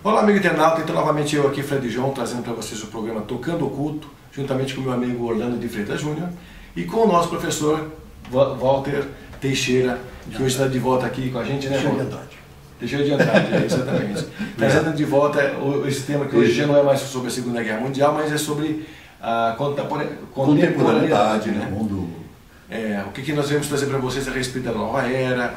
Olá, amigo internauta, então novamente eu aqui, Fred João, trazendo para vocês o programa Tocando Oculto, juntamente com o meu amigo Orlando de Freitas Júnior e com o nosso professor Walter Teixeira, que hoje está de volta aqui com a gente, né, Walter? Teixeira de Andrade, exatamente. Trazendo de volta esse tema que hoje já não é mais sobre a Segunda Guerra Mundial, mas é sobre a contemporaneidade, né? O que nós vamos trazer para vocês a respeito da nova era,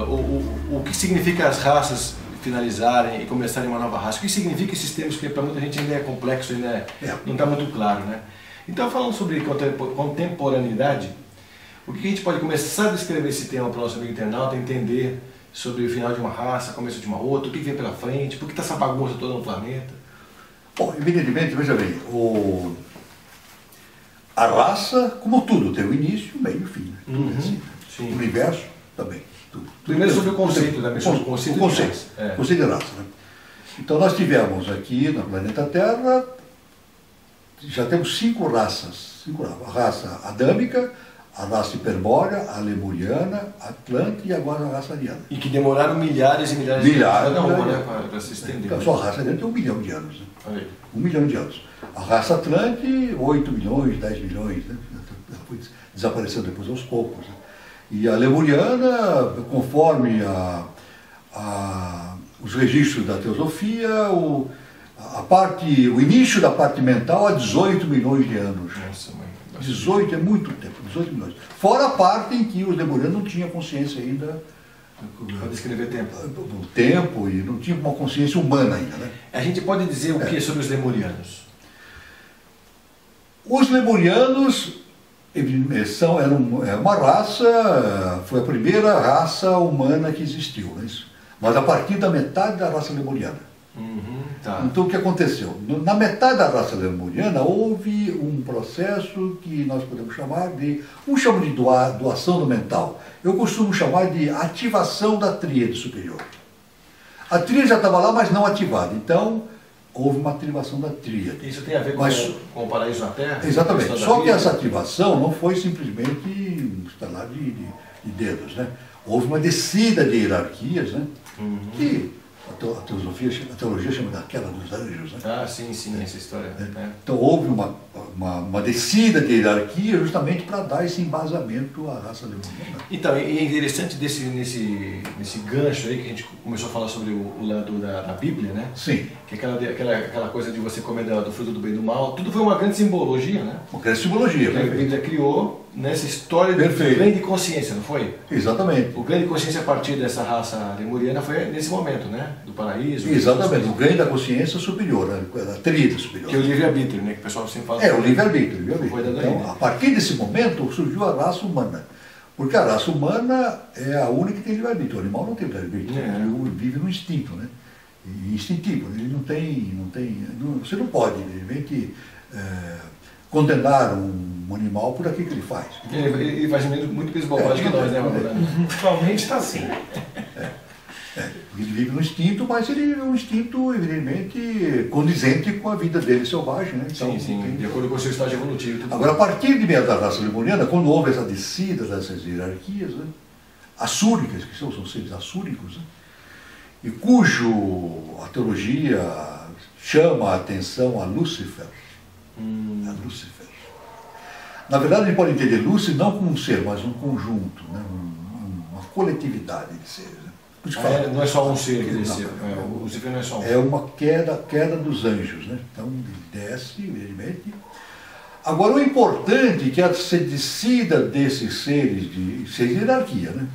o que significa as raças finalizarem e começarem uma nova raça. O que significa esses termos que para muita gente ainda é complexo, ainda não está muito claro, né? Então, falando sobre contemporaneidade, o que a gente pode começar a descrever esse tema para o nosso amigo internauta, entender sobre o final de uma raça, começo de uma outra, o que vem pela frente, por que está essa bagunça toda no planeta? Bom, evidentemente, veja bem, a raça, como tudo, tem o início, meio e o fim. Né? Tudo é assim. Sim. O universo também. Tudo Primeiro sobre o conceito, né? O conceito de raça. Né? Então nós tivemos aqui no planeta Terra, já temos 5 raças. A raça adâmica, a raça hiperbórea, a lemuriana, a atlante e agora a raça ariana. E que demoraram milhares e milhares de anos para se estender. A sua raça ariana tem 1 milhão de anos. Né? 1 milhão de anos. A raça atlante, 8 milhões, 10 milhões. Né? Ela foi desaparecendo depois aos poucos. Né? E a lemuriana, conforme os registros da teosofia, o início da parte mental há 18 milhões de anos. Nossa, mãe. 18 é muito tempo, 18 milhões. Fora a parte em que os lemurianos não tinham consciência ainda. Para descrever tempo. Do tempo e não tinha uma consciência humana ainda. Né? A gente pode dizer o que sobre os lemurianos? Os lemurianos é uma raça, foi a primeira raça humana que existiu, não é isso? Mas a partir da metade da raça lemuriana. Então o que aconteceu? Na metade da raça lemuriana houve um processo que nós podemos chamar de, chamo de doação do mental. Eu costumo chamar de ativação da tríade superior. A tríade já estava lá, mas não ativada. Então houve uma ativação da tríade. Isso tem a ver com o paraíso na Terra? Exatamente. Só que essa ativação não foi simplesmente um estalar de dedos, né? Houve uma descida de hierarquias, né? Que a teologia chama da queda dos anjos. Né? Ah, sim, essa história. Então houve uma descida de hierarquia justamente para dar esse embasamento à raça lemuriana. Então, e é interessante nesse gancho aí que a gente começou a falar sobre o lado da Bíblia, né? Sim. Que é aquela coisa de você comer do fruto do bem e do mal, tudo foi uma grande simbologia, né? Uma grande simbologia. Que a Bíblia criou nessa história de ganho de consciência, não foi? Exatamente. O ganho de consciência a partir dessa raça lemuriana foi nesse momento, né? Do paraíso. Exatamente, o ganho da consciência superior, da tríade superior. Que é o livre-arbítrio, né? Que o pessoal sempre fala. O livre-arbítrio. Então, a partir desse momento surgiu a raça humana. Porque a raça humana é a única que tem livre-arbítrio. O animal não tem livre-arbítrio, ele vive no instinto, né? Instintivo, ele não tem, você não pode, evidentemente, condenar um animal por aquilo que ele faz. Ele faz muito mais bobagem que nós, né? Atualmente está assim. Ele vive no instinto, mas ele é um instinto, evidentemente, condizente com a vida dele selvagem. Né? Então, sim, de acordo com o seu estágio evolutivo. Agora, a partir de meio da raça lemuriana, quando houve essa descida dessas hierarquias, né? Assúricas, que são seres assúricos, né? E a teologia chama a atenção a Lúcifer. A Lúcifer. Na verdade, a gente pode entender Lúcifer não como um ser, mas um conjunto, né? Uma coletividade de seres. Né? Não é só um ser que desceu, o Lúcifer não é só um. É uma queda dos anjos, né? Então ele desce, evidentemente. Agora o importante é que a descida desses seres de hierarquia, né?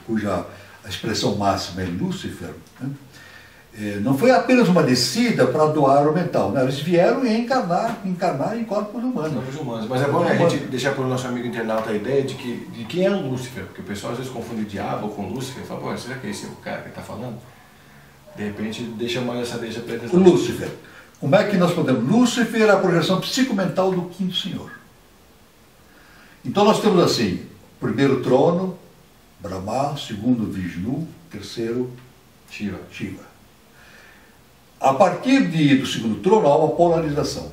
Cuja a expressão máxima é Lúcifer, né? Não foi apenas uma descida para doar o mental, né? Eles vieram encarnar em corpos humanos. Mas é bom a gente deixar para o nosso amigo internauta a ideia de quem é o Lúcifer, porque o pessoal às vezes confunde o diabo com Lúcifer e fala, pô, será que esse é o cara que está falando? De repente deixa mais essa para o Lúcifer. Como é que nós podemos? Lúcifer é a projeção psicomental do quinto senhor. Então nós temos assim, primeiro trono, Brahma, segundo Vishnu, terceiro Shiva. A partir do segundo trono há uma polarização.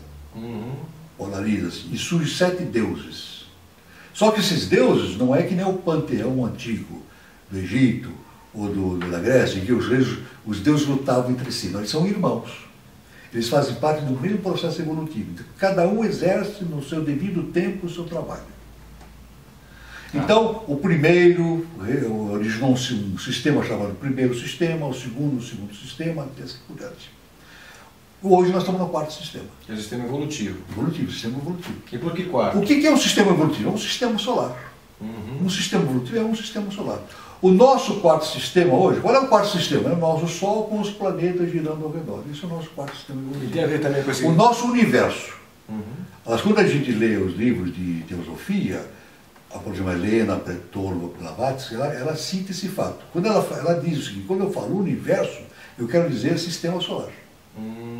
Polariza-se e surgem 7 deuses. Só que esses deuses não é que nem o panteão antigo do Egito, ou da Grécia, em que os deuses lutavam entre si. Não, eles são irmãos. Eles fazem parte do mesmo processo evolutivo. Então, cada um exerce no seu devido tempo o seu trabalho. Então, o primeiro originou um sistema chamado primeiro sistema, o segundo sistema, e assim por diante. Hoje nós estamos no quarto sistema. Que é o sistema evolutivo. Sistema evolutivo. E por que quarto? O que é um sistema evolutivo? É um sistema solar. Um sistema evolutivo é um sistema solar. O nosso quarto sistema hoje, qual é o quarto sistema? É o nosso Sol com os planetas girando ao redor. Isso é o nosso quarto sistema evolutivo. E tem a ver também com esse... O nosso universo. Quando a gente lê os livros de teosofia, por exemplo, a Helena Pretor Blavatsky, ela cita esse fato. Quando ela diz o seguinte: quando eu falo universo, eu quero dizer sistema solar.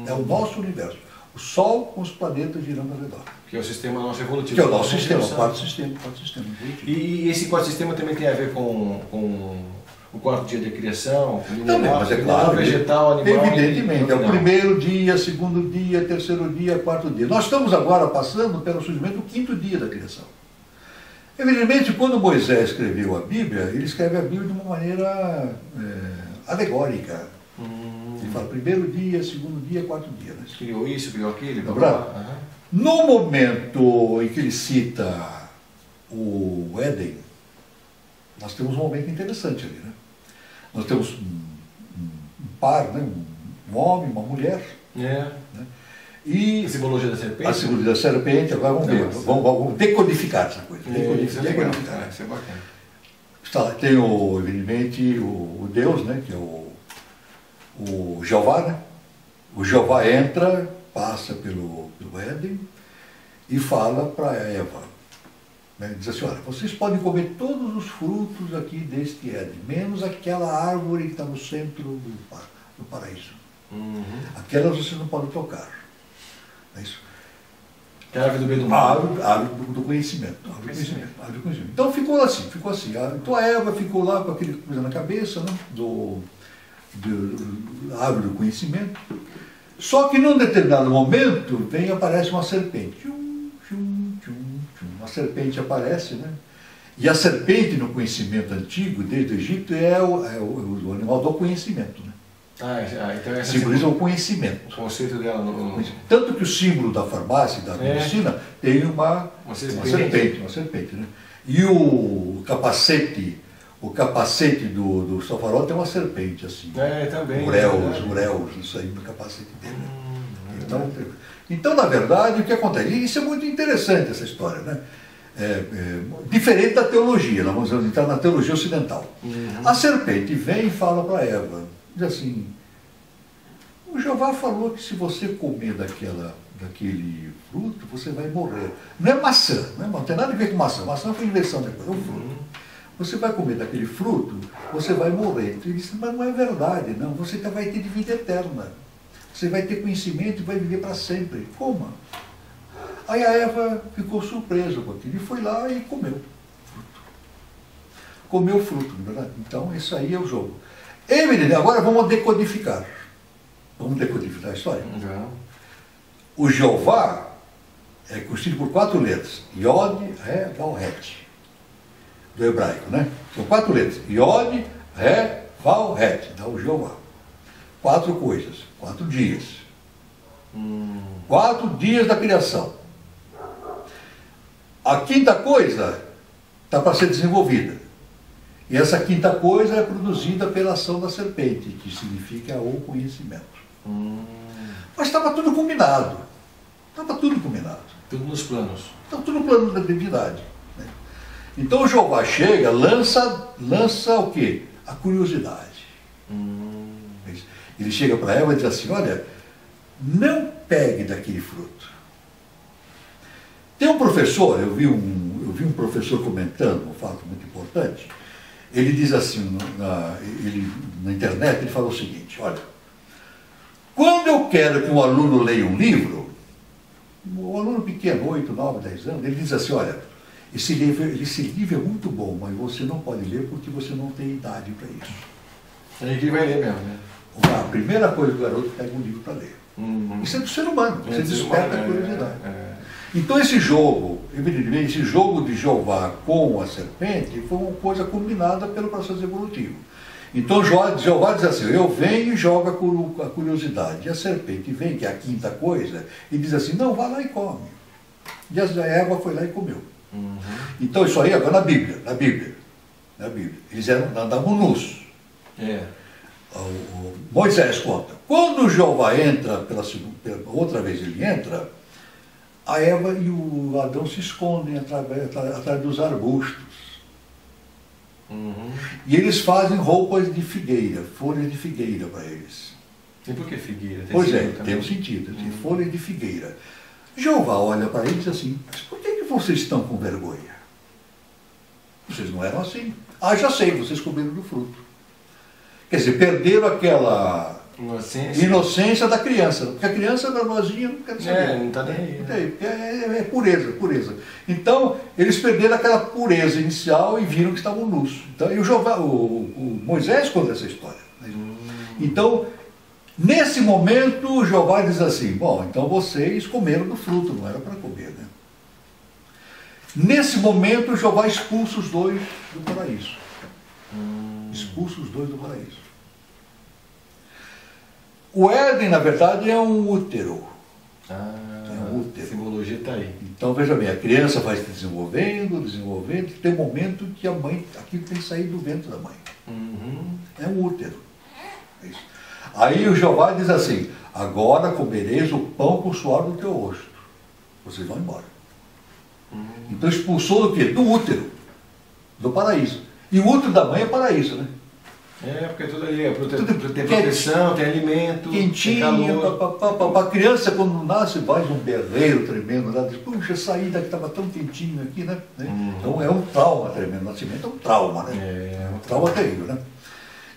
É o nosso universo. O Sol com os planetas girando ao redor. Que é o sistema nosso evolutivo. Que é o nosso sistema, o quarto sistema evolutivo. E esse quarto sistema também tem a ver com o quarto dia de criação? Também, mas é claro, vegetal, animal... Evidentemente, é o primeiro dia, segundo dia, terceiro dia, quarto dia. Nós estamos agora passando pelo surgimento do quinto dia da criação. Evidentemente, quando Moisés escreveu a Bíblia, ele escreve a Bíblia de uma maneira alegórica. Ele fala primeiro dia, segundo dia, quarto dia. Né? Criou isso, criou aquilo. No momento em que ele cita o Éden, nós temos um momento interessante ali. Né? Nós temos um par, né? Um homem, uma mulher. Né? E a simbologia da serpente? A simbologia da serpente, agora vamos ver, vamos decodificar essa coisa. Decodificar. Isso é bacana. Tem, evidentemente, o Deus, né, que é o Jeová, né? O Jeová entra, passa pelo Éden e fala para Eva, né? Diz assim: olha, vocês podem comer todos os frutos aqui deste Éden, menos aquela árvore que está no centro do paraíso. Aquelas vocês não podem tocar. É isso. Que é a árvore do bem do mal. A árvore do conhecimento. Então ficou assim. Então a Eva ficou lá com aquele coisa na cabeça, né? Da árvore do conhecimento. Só que num determinado momento aparece uma serpente. Uma serpente aparece, né? E a serpente no conhecimento antigo, desde o Egito, é o animal do conhecimento, né? Então simboliza o conhecimento. O conceito dela no... Tanto que o símbolo da farmácia, da medicina, tem uma serpente. Né? E o capacete do Safarol tem uma serpente assim. Também. Ureus, isso aí no capacete dele. Então, na verdade, o que acontece? E isso é muito interessante, essa história, né? Diferente da teologia, nós vamos entrar na teologia ocidental. A serpente vem e fala para Eva, diz assim: o Jeová falou que se você comer daquele fruto, você vai morrer. Não é maçã, não tem nada a ver com maçã. Maçã foi invenção depois, é um fruto. Você vai comer daquele fruto, você vai morrer. Ele disse: mas não é verdade, não. Você vai ter vida eterna. Você vai ter conhecimento e vai viver para sempre. Coma. Aí a Eva ficou surpresa com aquilo e foi lá e comeu o fruto. Comeu o fruto, não é verdade? Então, isso aí é o jogo. Agora vamos decodificar. Vamos decodificar a história? O Jeová é constituído por 4 letras. Yod, Ré, Val, Het. Do hebraico, né? São 4 letras. Yod, Ré, Val, Het. Dá o Jeová. 4 coisas. 4 dias. 4 dias da criação. A quinta coisa está para ser desenvolvida. E essa quinta coisa é produzida pela ação da serpente, que significa o conhecimento. Mas estava tudo combinado. Tudo nos planos. Estava tudo no plano da divindade. Né? Então o Jeová chega, lança o quê? A curiosidade. Ele chega para Eva e diz assim: olha, não pegue daquele fruto. Tem um professor, eu vi um professor comentando um fato muito importante. Ele diz assim, na internet, ele fala o seguinte: olha, quando eu quero que um aluno leia um livro, um aluno pequeno, 8, 9, 10 anos, ele diz assim: olha, esse livro é muito bom, mas você não pode ler porque você não tem idade para isso. É que vai ler mesmo, né? A primeira coisa que o garoto pega um livro para ler. Isso é do ser humano, você desperta a curiosidade. Então esse jogo de Jeová com a serpente foi uma coisa combinada pelo processo evolutivo. Então Jeová diz assim, eu venho e jogo a curiosidade. E a serpente vem, que é a quinta coisa, e diz assim, não, vai lá e come. E a Eva foi lá e comeu. Uhum. Então isso aí agora na Bíblia. Eles andavam nus. É. Moisés conta, quando Jeová entra, pela outra vez ele entra, a Eva e o Adão se escondem atrás dos arbustos. Uhum. E eles fazem roupas de figueira, folhas de figueira para eles. E por que figueira? Pois é, também? tem um sentido, tem folhas de figueira. Jeová olha para eles e diz assim, mas por que vocês estão com vergonha? Vocês não eram assim. Ah, já sei, vocês comeram do fruto. Quer dizer, perderam aquela inocência da criança. Porque a criança barbosinha não quer saber. Não está nem aí. É pureza. Então, eles perderam aquela pureza inicial e viram que estavam nus. Então, e o Moisés conta essa história. Então, nesse momento, o Jeová diz assim, bom, então vocês comeram do fruto, não era para comer, né? Nesse momento, Jeová expulsa os dois do paraíso. Expulsa os dois do paraíso. O Éden, na verdade, é um útero. É um útero. A simbologia está aí. Então, veja bem, a criança vai se desenvolvendo, tem um momento que a mãe, aquilo tem que sair do ventre da mãe. Uhum. É um útero. É isso. Aí o Jeová diz assim, agora comereis o pão com o suor do teu rosto. Vocês vão embora. Então expulsou do quê? Do útero, do paraíso. E o útero da mãe é paraíso, né? É, porque tudo ali tem proteção, tem alimento, quentinho, a criança quando nasce faz um berreiro tremendo, lá diz, puxa, saí daqui, estava tão quentinho aqui, né? Então é um trauma tremendo, o nascimento é um trauma, né? É um trauma terrível, né?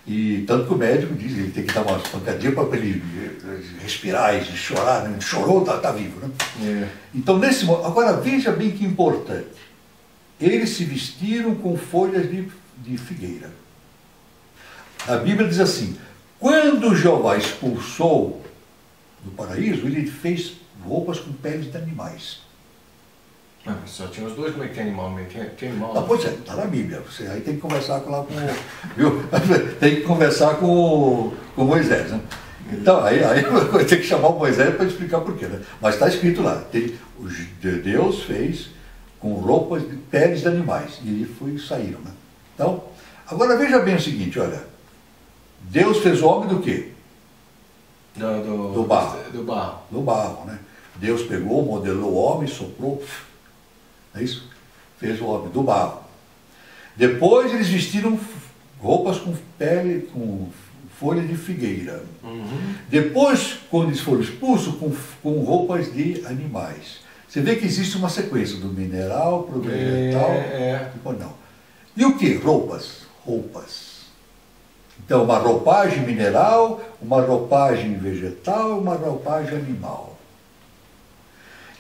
E tanto que o médico diz, ele tem que dar uma pancadinha para ele respirar e chorar, né? Chorou, está vivo, né? É. Então nesse momento, agora veja bem que importante, eles se vestiram com folhas de figueira. A Bíblia diz assim, quando Jeová expulsou do paraíso, ele fez roupas com peles de animais. Ah, só tinha os dois, como é que tem animal? Tem animal? Ah, pois é, está na Bíblia. Você aí tem que conversar tem que conversar com Moisés, né? Então, aí eu tenho que chamar o Moisés para explicar por quê, né? Mas está escrito lá, Deus fez com roupas de peles de animais, e saíram, né? Então, agora veja bem o seguinte, olha, Deus fez o homem do quê? Do barro. Do barro, né? Deus pegou, modelou o homem, soprou, é isso? Fez o homem do barro. Depois eles vestiram roupas com pele, com folha de figueira. Uhum. Depois, quando eles foram expulsos, com roupas de animais. Você vê que existe uma sequência do mineral para o vegetal. Depois não. E o que? Roupas. Então, uma roupagem mineral, uma roupagem vegetal, uma roupagem animal.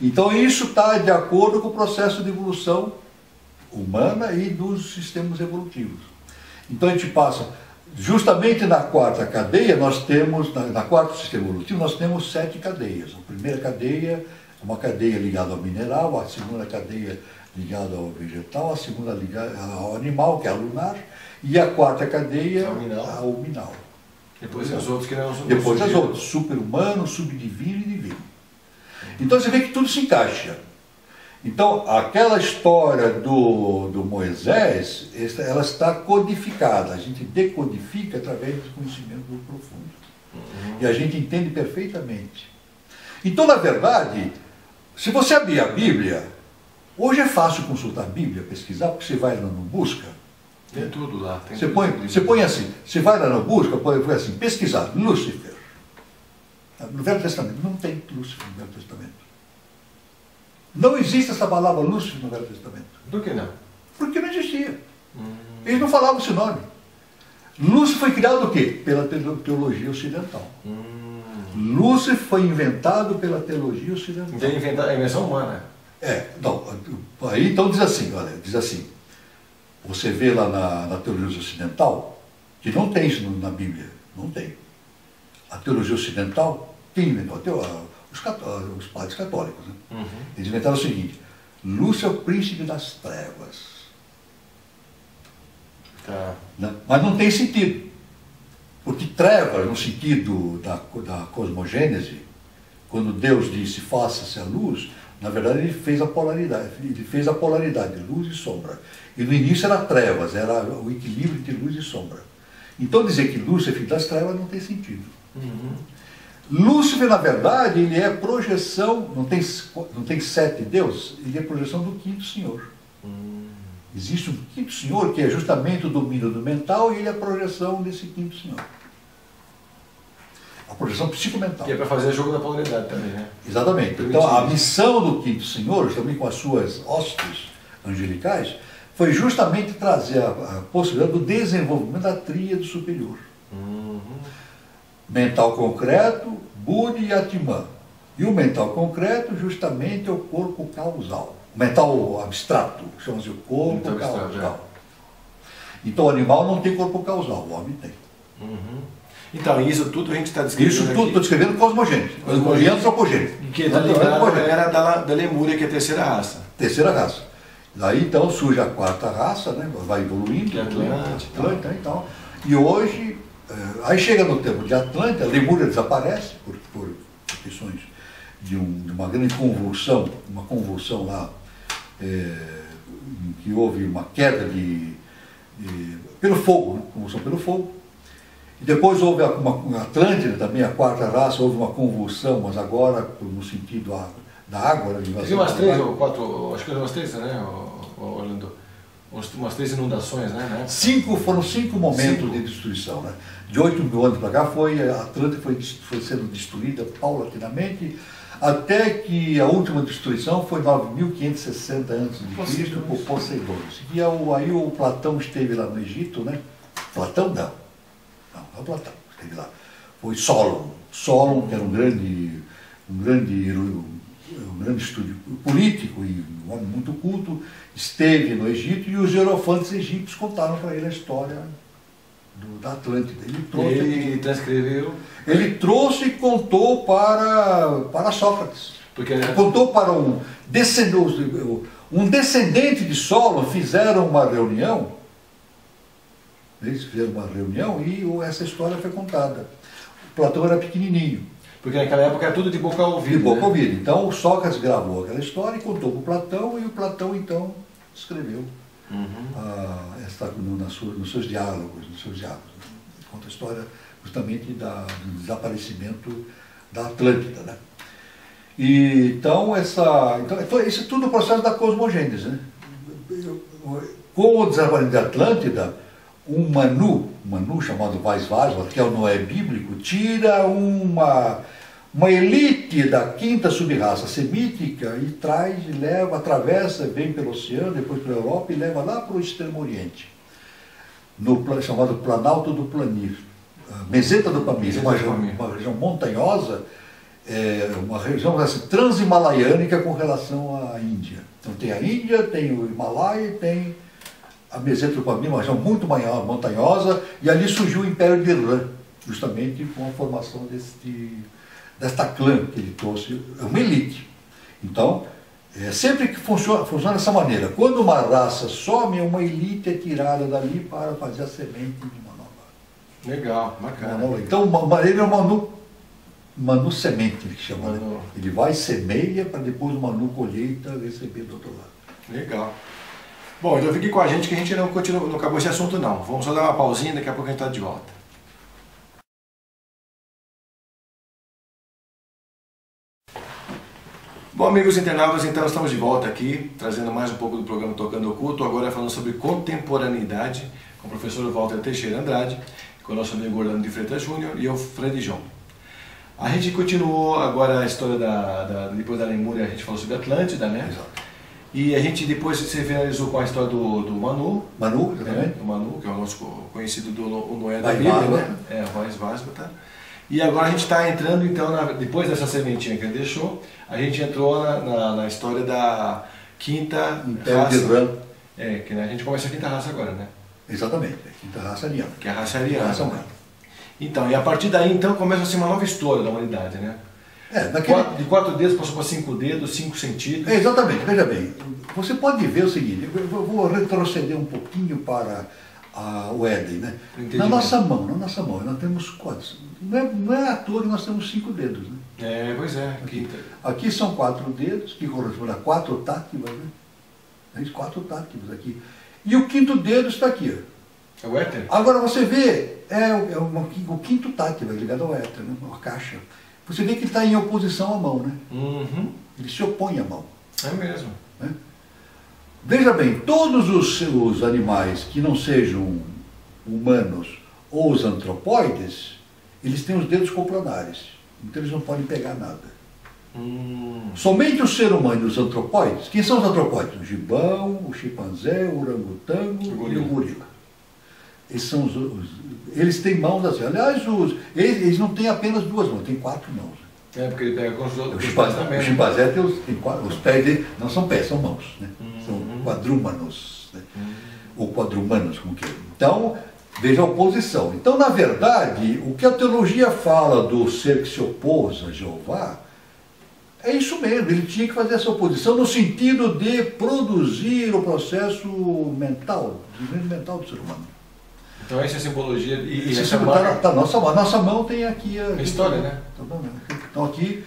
Então, isso está de acordo com o processo de evolução humana e dos sistemas evolutivos. Então, a gente passa, justamente na quarta cadeia, nós temos, na quarto sistema evolutivo, nós temos 7 cadeias. A primeira cadeia é uma cadeia ligada ao mineral, a segunda cadeia ligada ao vegetal, a segunda ligada ao animal, que é a lunar, e a quarta cadeia ao minal. Depois as outras que não são. Depois as outras, super-humano, subdivino e divino. Então você vê que tudo se encaixa. Então aquela história do Moisés, ela está codificada, a gente decodifica através do conhecimento do profundo. E a gente entende perfeitamente. Então, na verdade, se você abrir a Bíblia, hoje é fácil consultar a Bíblia, pesquisar, porque você vai lá no Busca. Tem tudo lá. Você põe assim, você vai lá no Busca, põe assim, pesquisar, Lúcifer. No Velho Testamento, não tem Lúcifer no Velho Testamento. Não existe essa palavra Lúcifer no Velho Testamento. Por que não? Porque não existia. Eles não falavam esse nome. Lúcifer foi criado o quê? Pela teologia ocidental. Lúcifer foi inventado pela teologia ocidental. Então a invenção humana. Aí então diz assim, você vê lá na teologia ocidental, que não tem isso na Bíblia, não tem. A teologia ocidental, quem inventou? Os padres católicos, né? Eles inventaram o seguinte, Lúcifer é o príncipe das trevas. Tá. Mas não tem sentido. Porque trevas, no sentido da cosmogênese, quando Deus disse faça-se a luz, na verdade ele fez a polaridade, luz e sombra. E no início era trevas, era o equilíbrio entre luz e sombra. Então dizer que Lúcifer é filho das trevas não tem sentido. Lúcifer, na verdade, ele é projeção, não tem 7 deuses, ele é projeção do quinto senhor. Existe um quinto senhor que é justamente o domínio do mental e ele é a projeção desse quinto senhor. A projeção psicomental. Que é para fazer jogo da polaridade também, né? Exatamente. Então a missão do quinto senhor, também com as suas hostes angelicais, foi justamente trazer a possibilidade do desenvolvimento da tríade superior. Mental concreto, Buddha e Atman. E o mental concreto justamente é o corpo causal. O mental abstrato, chama-se o corpo causal. Então o animal não tem corpo causal, o homem tem. Então, isso tudo a gente está descrevendo. Isso tudo estou descrevendo cosmogênese, e antropogênese. Que está ligado à era da Lemúria, que é a terceira raça. Terceira raça. Daí então surge a quarta raça, né? Vai evoluindo. Que é Atlântida, então. E hoje, aí chega no tempo de Atlântida, a Lemúria desaparece por questões de uma grande convulsão, uma convulsão lá, em que houve uma queda pelo fogo, né? Convulsão pelo fogo. E depois houve uma Atlântida também, a quarta raça, houve uma convulsão, mas agora no sentido da água. Teve umas 3 ou 4, acho que umas 3, né, Orlando? Umas 3 inundações, né? Foram 5 momentos de destruição, né? De 8.000 anos para cá, a Atlântida foi sendo destruída paulatinamente, até que a última destruição foi 9.560 a.C. por Poseidon. E aí o Platão esteve lá no Egito, né? Platão não é o Platão, esteve lá. Foi Solon, que era um grande estúdio político e um homem muito culto, esteve no Egito e os hierofantes egípcios contaram para ele a história da Atlântida. Ele transcreveu. Ele trouxe e contou para Sócrates. Porque contou para um descendente de Solon, fizeram uma reunião. Eles fizeram uma reunião e essa história foi contada. O Platão era pequenininho. Porque naquela época era tudo de boca ao ouvido. De boca ao ouvido. Então o Sócrates gravou aquela história e contou para o Platão, e o Platão então escreveu nos seus diálogos. Conta a história justamente do desaparecimento da Atlântida, né? Então isso é tudo o processo da cosmogênese, né? Com o desaparecimento da Atlântida, um Manu chamado Vaisvasva, que é o Noé bíblico, tira uma elite da quinta subraça semítica e leva, atravessa, vem pelo oceano, depois pela Europa e leva lá para o extremo oriente, chamado Planalto do Planir, Meseta do Pamir, uma região montanhosa, uma região assim, transhimalaíanica com relação à Índia. Então tem a Índia, tem o Himalaia e tem a Meseta do Pamir, uma região muito montanhosa, e ali surgiu o Império de Irã, justamente com a formação desta clã que ele trouxe, uma elite. Então, sempre que funciona dessa maneira, quando uma raça some, uma elite é tirada dali para fazer a semente de uma nova. Legal, bacana. Então, ele é um Manu semente, que chama. Né? Ele vai, semeia, para depois o Manu colheita receber do outro lado. Legal. Bom, então fique com a gente que a gente não acabou esse assunto não. Vamos só dar uma pausinha, daqui a pouco a gente está de volta. Bom, amigos internautas, então estamos de volta aqui, trazendo mais um pouco do programa Tocando Oculto, agora falando sobre contemporaneidade, com o professor Walter Teixeira Andrade, com o nosso amigo Orlando de Freitas Júnior e eu, Fred João. A gente continuou agora a história depois da Lemúria, a gente falou sobre Atlântida, né? Exato. E a gente depois se finalizou com a história do Manu. Manu, exatamente. O Manu, que é o nosso conhecido do Noé da Bíblia, né? O Vaisvasva. E agora a gente está entrando, então, depois dessa sementinha que ele deixou, a gente entrou na história da quinta raça. Que a gente começa a quinta raça agora, né? Exatamente, a quinta raça ariana. Que é a raça ariana. Então, e a partir daí, então, começa uma nova história da humanidade, né? De 4 dedos passou para 5 dedos, 5 sentidos. Exatamente, veja bem, você pode ver o seguinte, eu vou retroceder um pouquinho para o Éden, né? Entendimento. Na nossa mão, nós temos quantos? Não é à toa que nós temos 5 dedos, né? Pois é. Aqui são 4 dedos, que correspondem a 4 tátivas, né? Tem 4 tátivas aqui. E o 5º dedo está aqui, ó. É o éter? Agora você vê, o 5º tátiva ligado ao éter, né? Uma caixa. Você vê que ele está em oposição à mão, né? Uhum. Ele se opõe à mão. É mesmo. Né? Veja bem, todos os animais que não sejam humanos ou os antropóides, eles têm os dedos coplanares, então eles não podem pegar nada. Somente o ser humano e os antropóides, quem são os antropóides? O gibão, o chimpanzé, o orangotango e o gorila. Eles têm mãos assim. Aliás, eles não têm apenas 2 mãos, têm 4 mãos. Porque ele pega com os outros. O chimpanzé tem os pés dele, não são pés, são mãos. Né? São quadrúmanos, né? Ou quadrumanos, como que é. Então, veja a oposição. Então, na verdade, o que a teologia fala do ser que se opôs a Jeová, é isso mesmo, ele tinha que fazer essa oposição no sentido de produzir o processo mental, o desenvolvimento mental do ser humano. Então essa é a simbologia e essa tá nossa mão. Nossa mão tem aqui a história, né? Então aqui,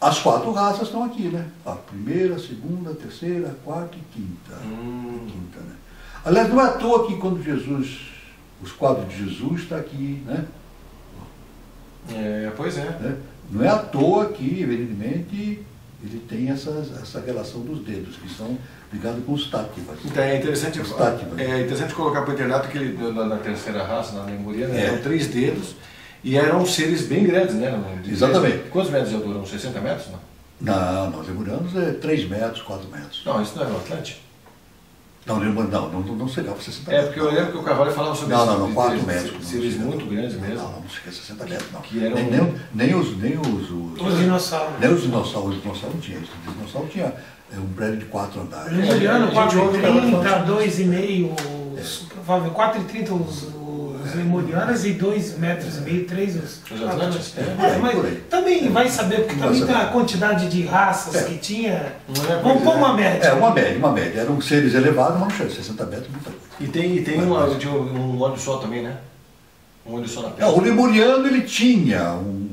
as 4 raças estão aqui, né? A primeira, a segunda, a terceira, a quarta e quinta. Quinta, né? Aliás, não é à toa que quando os quadros de Jesus estão aqui, né? Pois é. Né? Não é à toa que, evidentemente, ele tem essa relação dos dedos, que são ligados com os tátivas. Então é interessante colocar para o internato que ele, na terceira raça, na lemuriana, eram 3 dedos e eram seres bem grandes, né? Exatamente. Quantos metros de altura? Uns 60 metros? Não, os lemurianos é 3 metros, 4 metros. Não, isso não é no Atlântico? Não chegava a 60 metros. Porque eu lembro que o Carvalho falava sobre isso. Não, 4 metros. Seres muito grandes mesmo. Não chega a 60 metros, não. Que eram... Nem os dinossauros. Nem os dinossauros. Os dinossauros não tinha isso. O dinossauro tinha um prédio de 4 andares. Lemuriano, 4,30, 2,5, provável, 4,30 os lemurianos e 2,5 metros, 3 os Atlantes. Mas também vai saber, porque também tem a quantidade de raças que tinha. Vamos pôr uma média. Uma média. Eram seres elevados, mas não chega, 60 metros, muita coisa. E tem um olho só também, né? Um olho só na pele. O lemuriano,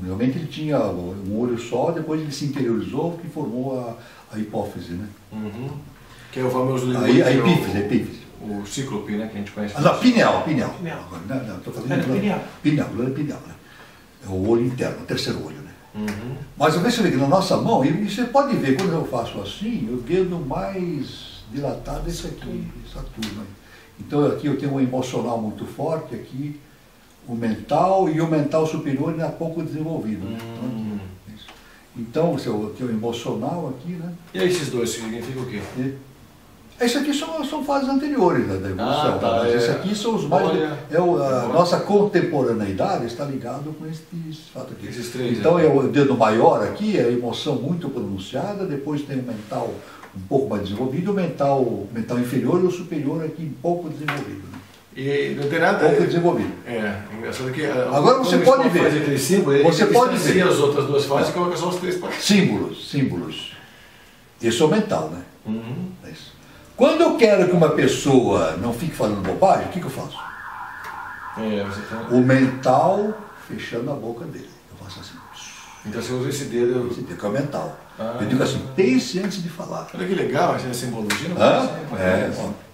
realmente ele tinha um olho só, depois ele se interiorizou, que formou a hipófise, né? Que é o famoso a epífise. O cíclope, né, que a gente conhece. Pineal. Não, estou fazendo pineal, né? É o olho interno, o terceiro olho, né? Mas você vê que na nossa mão, e você pode ver, quando eu faço assim, o dedo mais dilatado é esse aqui, Saturno. Então aqui eu tenho um emocional muito forte, aqui o mental, e o mental superior ainda é pouco desenvolvido. Né? Então, eu tenho o emocional aqui, né? E aí esses dois significam o quê? Esses aqui são fases anteriores da evolução. Mas esses aqui são os mais... a nossa contemporaneidade está ligado com esses fatos aqui. Esses 3. Então, o dedo maior aqui é a emoção muito pronunciada, depois tem o mental um pouco mais desenvolvido, o mental inferior e o superior aqui um pouco desenvolvido. Né? E não tem nada... pouco desenvolvido. Engraçado que... Agora você pode ver. Faz aquele símbolo, você pode ver as outras 2 fases e coloca só os 3 partes. Símbolos. Esse é o mental, né? É isso. Quando eu quero que uma pessoa não fique falando bobagem, o que eu faço? O mental fechando a boca dele. Eu faço assim. Então você usa esse dedo... Esse dedo que é o mental. Eu digo assim, pense antes de falar. Olha que legal essa simbologia.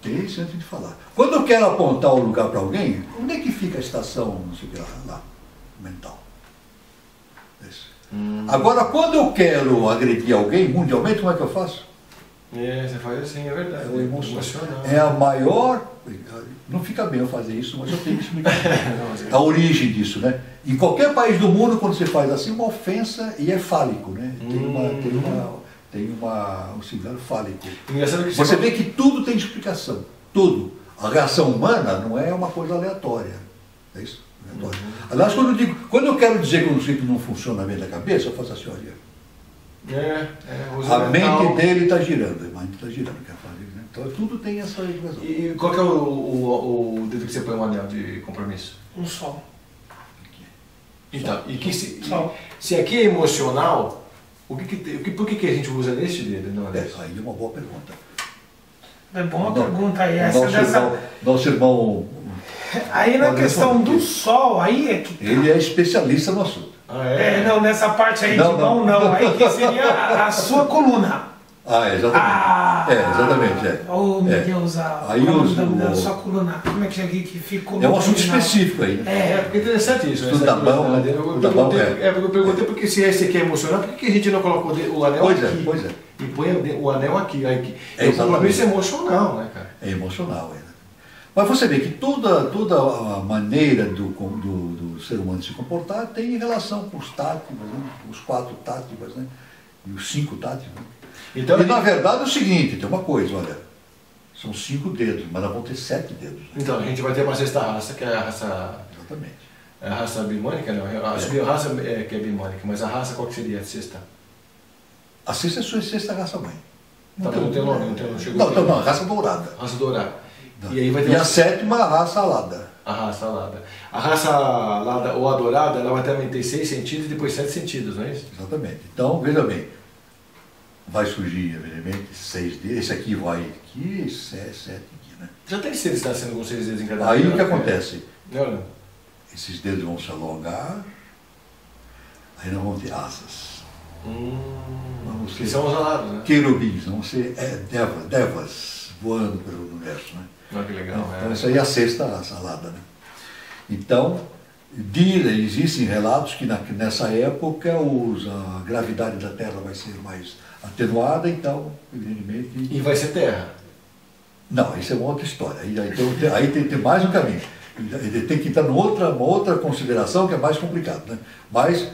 Pense antes de falar. Quando eu quero apontar o lugar para alguém, onde é que fica a estação, não sei o que lá? Mental. Isso. Agora, quando eu quero agredir alguém mundialmente, como é que eu faço? Você faz assim, é verdade. É o emocional. É a maior... Não fica bem eu fazer isso, mas eu tenho que explicar a origem disso, né? Em qualquer país do mundo, quando você faz assim, uma ofensa, e é fálico, né? Tem um significado fálico. Você vê que tudo tem explicação. Tudo. A reação humana não é uma coisa aleatória. É isso? Aliás, quando eu quero dizer que um sujeito não funciona bem da cabeça, eu faço assim, olha. A mente dele está girando, a mente está girando, quer fazer, né? Então tudo tem essa expressão. E qual que é o dedo que você põe um anel de compromisso? Um sol. Então, se aqui é emocional, por que a gente usa neste dedo? Não, aí é uma boa pergunta. É boa pergunta aí. Nosso irmão Aí na questão do sol, aí é que... Ele é especialista no assunto. Não, nessa parte aí de mão não. Aí que seria a sua coluna. Exatamente. Exatamente. Oh, meu Deus, a sua coluna. Como é que é que ficou? É um assunto específico aí, né? Porque é interessante isso. Tudo da mão. Eu perguntei porque se esse aqui é emocional, por que a gente não colocou o anel aqui? Pois é. E põe o anel aqui. É um compromisso emocional, né, cara? É emocional, Mas você vê que toda a maneira do ser humano se comportar tem relação com os táticos, né? Os 4 táticos, né? E os 5 táticos. Né? Então, na verdade é o seguinte, tem uma coisa, olha, são 5 dedos, mas nós vamos ter 7 dedos. Né? Então, a gente vai ter uma sexta raça, que é a raça... Exatamente. É a raça bimônica, não? A raça que é bimônica, mas a raça qual que seria a sexta? A sexta é a sua sexta raça-mãe. Não tem nome, não chegou. Não, raça dourada. Raça dourada. E aí vai ter a 7ª, a raça alada. A raça alada. A raça alada ou a dourada, ela vai também ter 6 sentidos e depois 7 sentidos, não é isso? Exatamente. Então, veja bem, vai surgir, evidentemente, 6 dedos. Esse aqui vai aqui, 7 aqui, né? Já tem se ele está sendo com 6 dedos em cada Aí o que acontece? Não. Esses dedos vão se alongar, aí nós vamos ter asas. Vamos que são os alados, né? Querubins, vão ser devas voando pelo universo, né? Que legal, então isso aí é a sexta raça alada, né? Então, existem relatos que nessa época a gravidade da Terra vai ser mais atenuada, então, evidentemente... E vai ser Terra? Não, isso é uma outra história. Aí tem mais um caminho. Ele tem que entrar numa outra consideração que é mais complicado, né? Mas,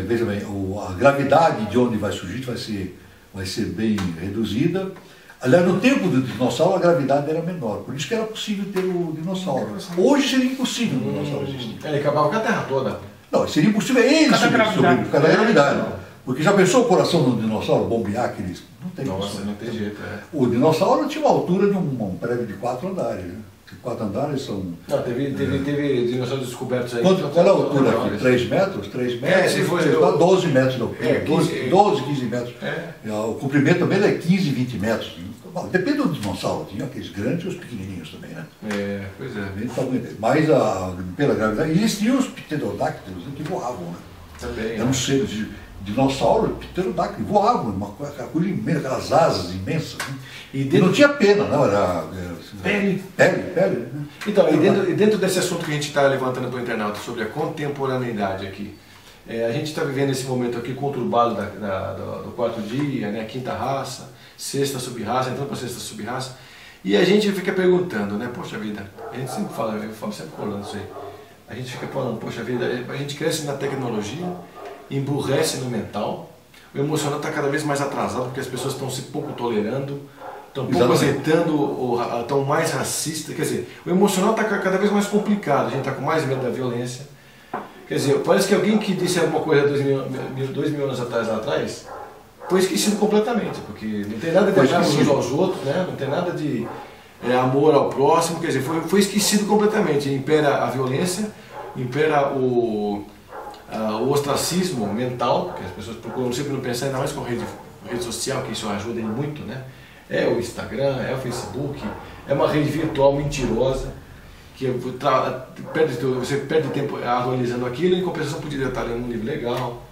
veja bem, a gravidade de onde vai surgir vai ser bem reduzida. Aliás, no tempo do dinossauro a gravidade era menor, por isso que era possível ter o dinossauro. Hoje seria impossível o dinossauro existir. Ele acabava com a Terra toda. Não, seria impossível ele sobreviver por causa da gravidade. Porque já pensou o coração do dinossauro bombear aqueles... Não tem Nossa, não tem jeito, O dinossauro tinha uma altura de um prédio de 4 andares, né? 4 andares são... Não, teve dinossauros descobertos aí. Qual é a altura aqui? 3 metros? 3 metros? Se for 12 metros de altura. 12, 15 metros. O comprimento também é 15, 20 metros. Bom, depende do dinossauro, tinha aqueles grandes e os pequenininhos também, né? Pois é. Mas pela gravidade, existiam os pterodáctilos que voavam, né? Também. Eram seres de dinossauro, pterodáctilo, voavam, uma coisa imensa, aquelas asas imensas. Né? E não tinha pena, não, era pele. Né? Então, e dentro desse assunto que a gente está levantando para o internauta sobre a contemporaneidade aqui, a gente está vivendo esse momento aqui conturbado do 4º dia, né, 5ª raça, 6ª sub-raça, entrando para a 6ª sub-raça, e a gente fica perguntando, né, poxa vida, a gente sempre fala, eu falo sempre falando isso aí, a gente fica falando, poxa vida, a gente cresce na tecnologia, emburrece no mental, o emocional está cada vez mais atrasado, porque as pessoas estão se pouco tolerando, estão pouco aceitando, estão mais racistas, quer dizer, o emocional está cada vez mais complicado, a gente está com mais medo da violência. Quer dizer, parece que alguém que disse alguma coisa 2.000 anos atrás, foi esquecido completamente, porque não tem nada de amar uns aos outros, né? Não tem nada de amor ao próximo, quer dizer, foi esquecido completamente. Impera a violência, impera o ostracismo mental, que as pessoas procuram sempre não pensar, ainda mais com rede social, que isso ajuda muito, né? É o Instagram, é o Facebook, é uma rede virtual mentirosa, que você perde tempo atualizando aquilo, em compensação poderia estar lendo um livro legal,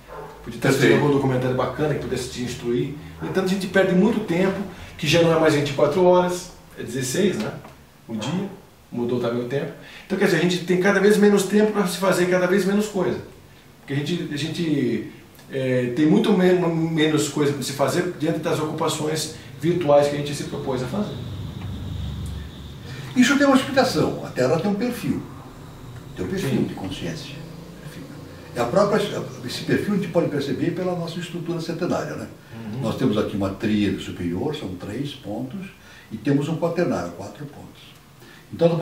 podia estar assistindo algum documentário bacana que pudesse te instruir. No entanto, a gente perde muito tempo, que já não é mais 24 horas, é 16, né? O dia, mudou também o tempo. Então, quer dizer, a gente tem cada vez menos tempo para se fazer cada vez menos coisa. Porque a gente tem muito menos coisa para se fazer diante das ocupações virtuais que a gente se propôs a fazer. Isso tem uma explicação. A Terra tem um perfil de consciência. Esse perfil a gente pode perceber pela nossa estrutura centenária, né? Nós temos aqui uma tríade superior, são 3 pontos, e temos um quaternário, 4 pontos. Então nós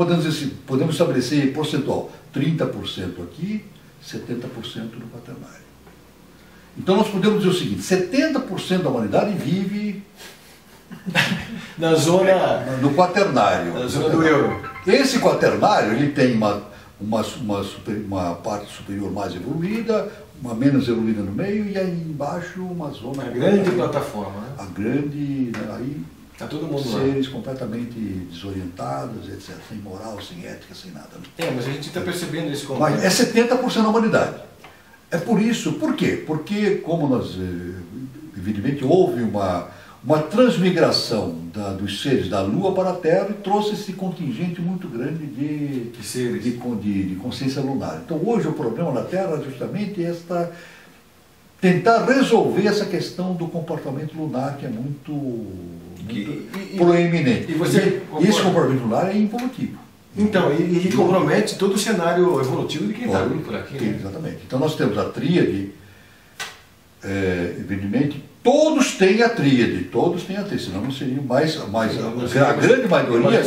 podemos estabelecer percentual, 30% aqui, 70% no quaternário. Então nós podemos dizer o seguinte, 70% da humanidade vive na zona, no quaternário. Na zona do euro. Esse quaternário ele tem uma parte superior mais evoluída, uma menos evoluída no meio, e aí embaixo uma zona... grande plataforma, né? A grande... Aí Tá todo mundo lá. Seres completamente desorientados, etc. Sem moral, sem ética, sem nada. Né? Mas a gente está percebendo isso como... Mas é 70% da humanidade. É por isso, por quê? Porque, como nós, evidentemente, houve uma transmigração dos seres da Lua para a Terra e trouxe esse contingente muito grande de consciência lunar. Então, hoje o problema na Terra é justamente tentar resolver essa questão do comportamento lunar, que é muito proeminente. E esse comportamento lunar é involutivo. Então, e compromete todo o cenário evolutivo de quem está vindo por aqui. Né? Exatamente. Então nós temos a tríade, evidentemente, todos têm a tríade, senão não seria mais a grande maioria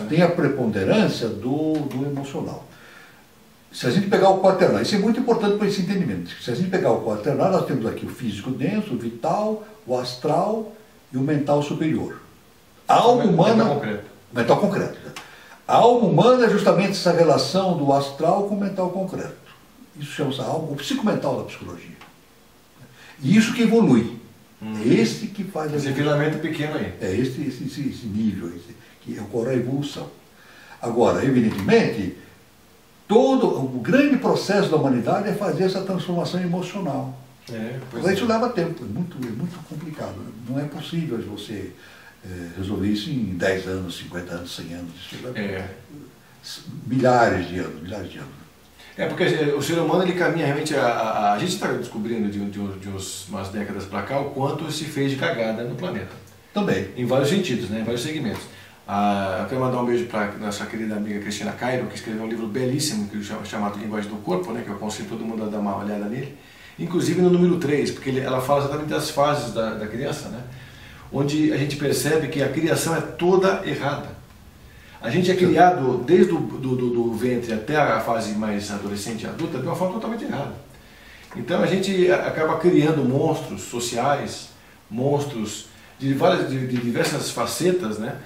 tem a preponderância do emocional. Se a gente pegar o quaternário, isso é muito importante para esse entendimento. Se a gente pegar o quaternário, nós temos aqui o físico denso, o vital, o astral e o mental superior. A alma humana... Mental concreto. A alma humana é justamente essa relação do astral com o mental concreto. Isso chama-se o psicomental da psicologia. E isso que evolui. É esse que faz... Esse filamento pequeno aí. É esse nível, que ocorre a evolução. Agora, evidentemente... o grande processo da humanidade é fazer essa transformação emocional. Mas isso leva tempo, é muito complicado. Não é possível você resolver isso em 10 anos, 50 anos, 100 anos. Isso leva milhares de anos. Porque o ser humano ele caminha realmente... A gente está descobrindo de umas décadas para cá o quanto se fez de cagada no planeta. Também. Em vários sentidos, né? Em vários segmentos. Eu quero mandar um beijo para nossa querida amiga Cristina Cairo, que escreveu um livro belíssimo chamado Linguagem do Corpo, né, que eu aconselho todo mundo a dar uma olhada nele, inclusive no número 3, porque ela fala exatamente das fases da criança, né, onde a gente percebe que a criação é toda errada. A gente é criado desde do ventre até a fase mais adolescente e adulta de uma forma totalmente errada. Então a gente acaba criando monstros sociais, monstros de diversas facetas, né,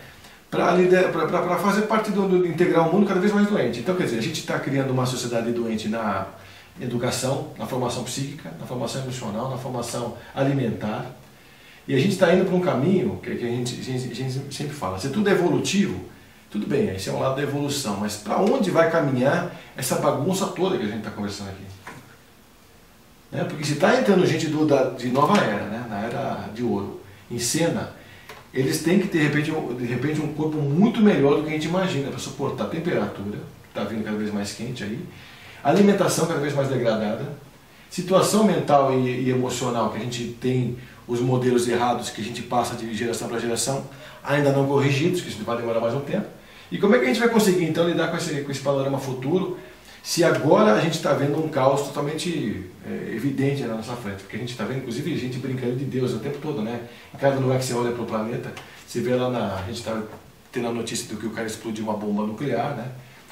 para fazer parte do integrar um mundo cada vez mais doente. Então, quer dizer, a gente está criando uma sociedade doente na educação, na formação psíquica, na formação emocional, na formação alimentar. E a gente está indo para um caminho que a gente sempre fala, se tudo é evolutivo, tudo bem, esse é um lado da evolução, mas para onde vai caminhar essa bagunça toda que a gente está conversando aqui? Né? Porque se está entrando gente de nova era, né? Na era de ouro, em cena, eles têm que ter, de repente, um corpo muito melhor do que a gente imagina para suportar a temperatura, que está vindo cada vez mais quente aí, alimentação cada vez mais degradada, situação mental e emocional, que a gente tem os modelos errados que a gente passa de geração para geração, ainda não corrigidos, que isso vai demorar mais um tempo. E como é que a gente vai conseguir, então, lidar com esse panorama futuro, se agora a gente está vendo um caos totalmente evidente na nossa frente? Porque a gente está vendo, inclusive, gente brincando de Deus o tempo todo, né? Em cada lugar que você olha para o planeta, você vê lá a gente está tendo a notícia do que o cara explodiu uma bomba nuclear, né?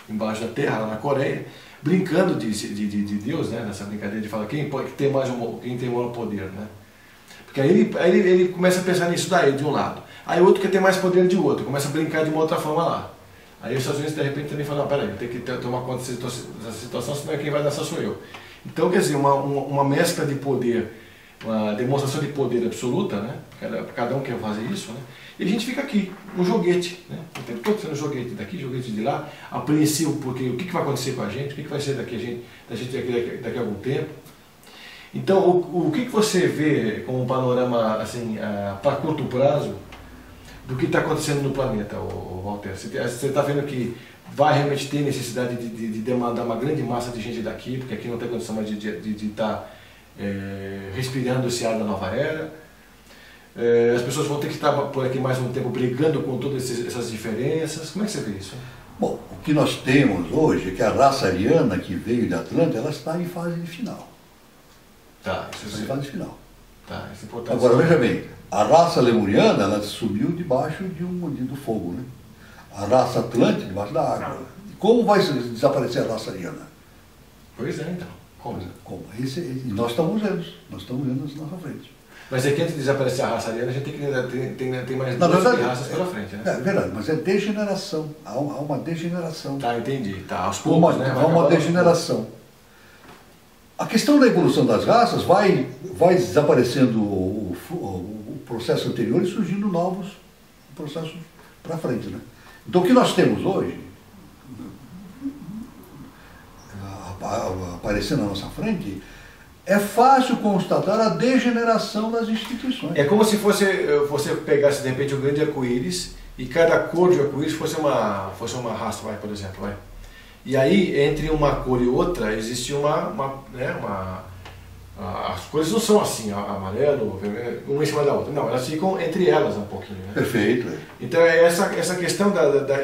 Embaixo da terra, lá na Coreia, brincando de Deus, né? Nessa brincadeira de falar quem tem maior poder, né? Porque aí ele começa a pensar nisso daí, de um lado. Aí o outro quer ter mais poder de outro, começa a brincar de uma outra forma lá. Aí os Estados Unidos, de repente, também falam, peraí, tem que tomar conta dessa situação, senão quem vai dançar sou eu. Então, quer dizer, uma mescla de poder, uma demonstração de poder absoluta, né? Cada um quer fazer isso, né? E a gente fica aqui, um joguete, né? O tempo todo sendo joguete daqui, joguete de lá, apreensivo porque o que vai acontecer com a gente, o que vai ser daqui a algum tempo. Então, o que você vê como um panorama, assim, para curto prazo, do que está acontecendo no planeta, Walter? Você está vendo que vai realmente ter necessidade de demandar uma grande massa de gente daqui, porque aqui não tem condição mais de estar respirando esse ar da nova era. As pessoas vão ter que estar por aqui mais um tempo brigando com todas essas diferenças. Como é que você vê isso? Bom, o que nós temos hoje é que a raça ariana que veio de Atlanta, ela está em fase de final. Tá, isso está em fase final. Tá, isso é importante. Agora, veja bem, a raça lemuriana, ela subiu debaixo do fogo, né? A raça atlântica debaixo da água. Como vai desaparecer a raça ariana? Pois é, então. Como? Nós estamos vendo isso na nossa frente. Mas é que antes de desaparecer a raça ariana, a gente tem mais duas raças pela frente, né? É verdade, mas é degeneração. Há uma degeneração. Tá, entendi. Tá, aos poucos, né? Há uma degeneração. A questão da evolução das raças vai desaparecendo o processo anterior e surgindo processo para frente, né? Então o que nós temos hoje, aparecendo na nossa frente, é fácil constatar a degeneração das instituições. É como se você pegasse de repente um grande arco-íris e cada cor de arco-íris fosse uma raça, por exemplo. Vai. E aí, entre uma cor e outra, existe as cores não são assim, amarelo, vermelho, uma em cima da outra. Não, elas ficam entre elas um pouquinho. Né? Perfeito. Então é essa questão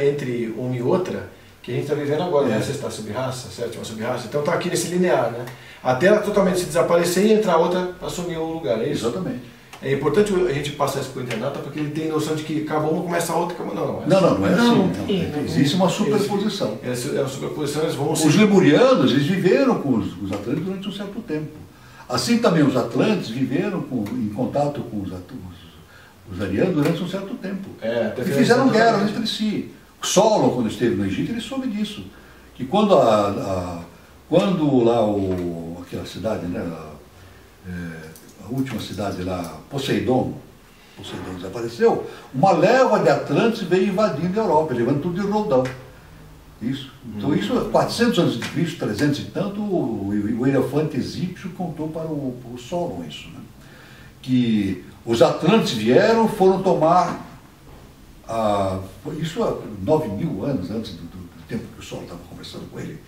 entre uma e outra que a gente está vivendo agora, né? Sexta sub-raça, sétima sub-raça, então está aqui nesse linear, né? Até ela totalmente se desaparecer e entrar outra para assumir o lugar, é isso? Exatamente. É importante a gente passar isso para o internauta, porque ele tem noção de que acaba uma, começa a outra, acaba... Não é assim. Existe uma superposição. É uma superposição, eles vão... Os lemurianos, eles viveram com os atlantes durante um certo tempo. Assim também os atlantes viveram em contato com os arianos durante um certo tempo. E fizeram guerras entre si. Solon, quando esteve no Egito, ele soube disso. Que quando aquela cidade, né, a última cidade lá, Poseidon desapareceu, uma leva de atlantes veio invadindo a Europa, levando tudo de roldão. Isso. Então isso, 400 anos de Cristo, 300 e tanto, o elefante egípcio contou para o Solon isso, né? Que os atlantes foram tomar, isso há 9.000 anos antes do tempo que o Solon estava conversando com ele.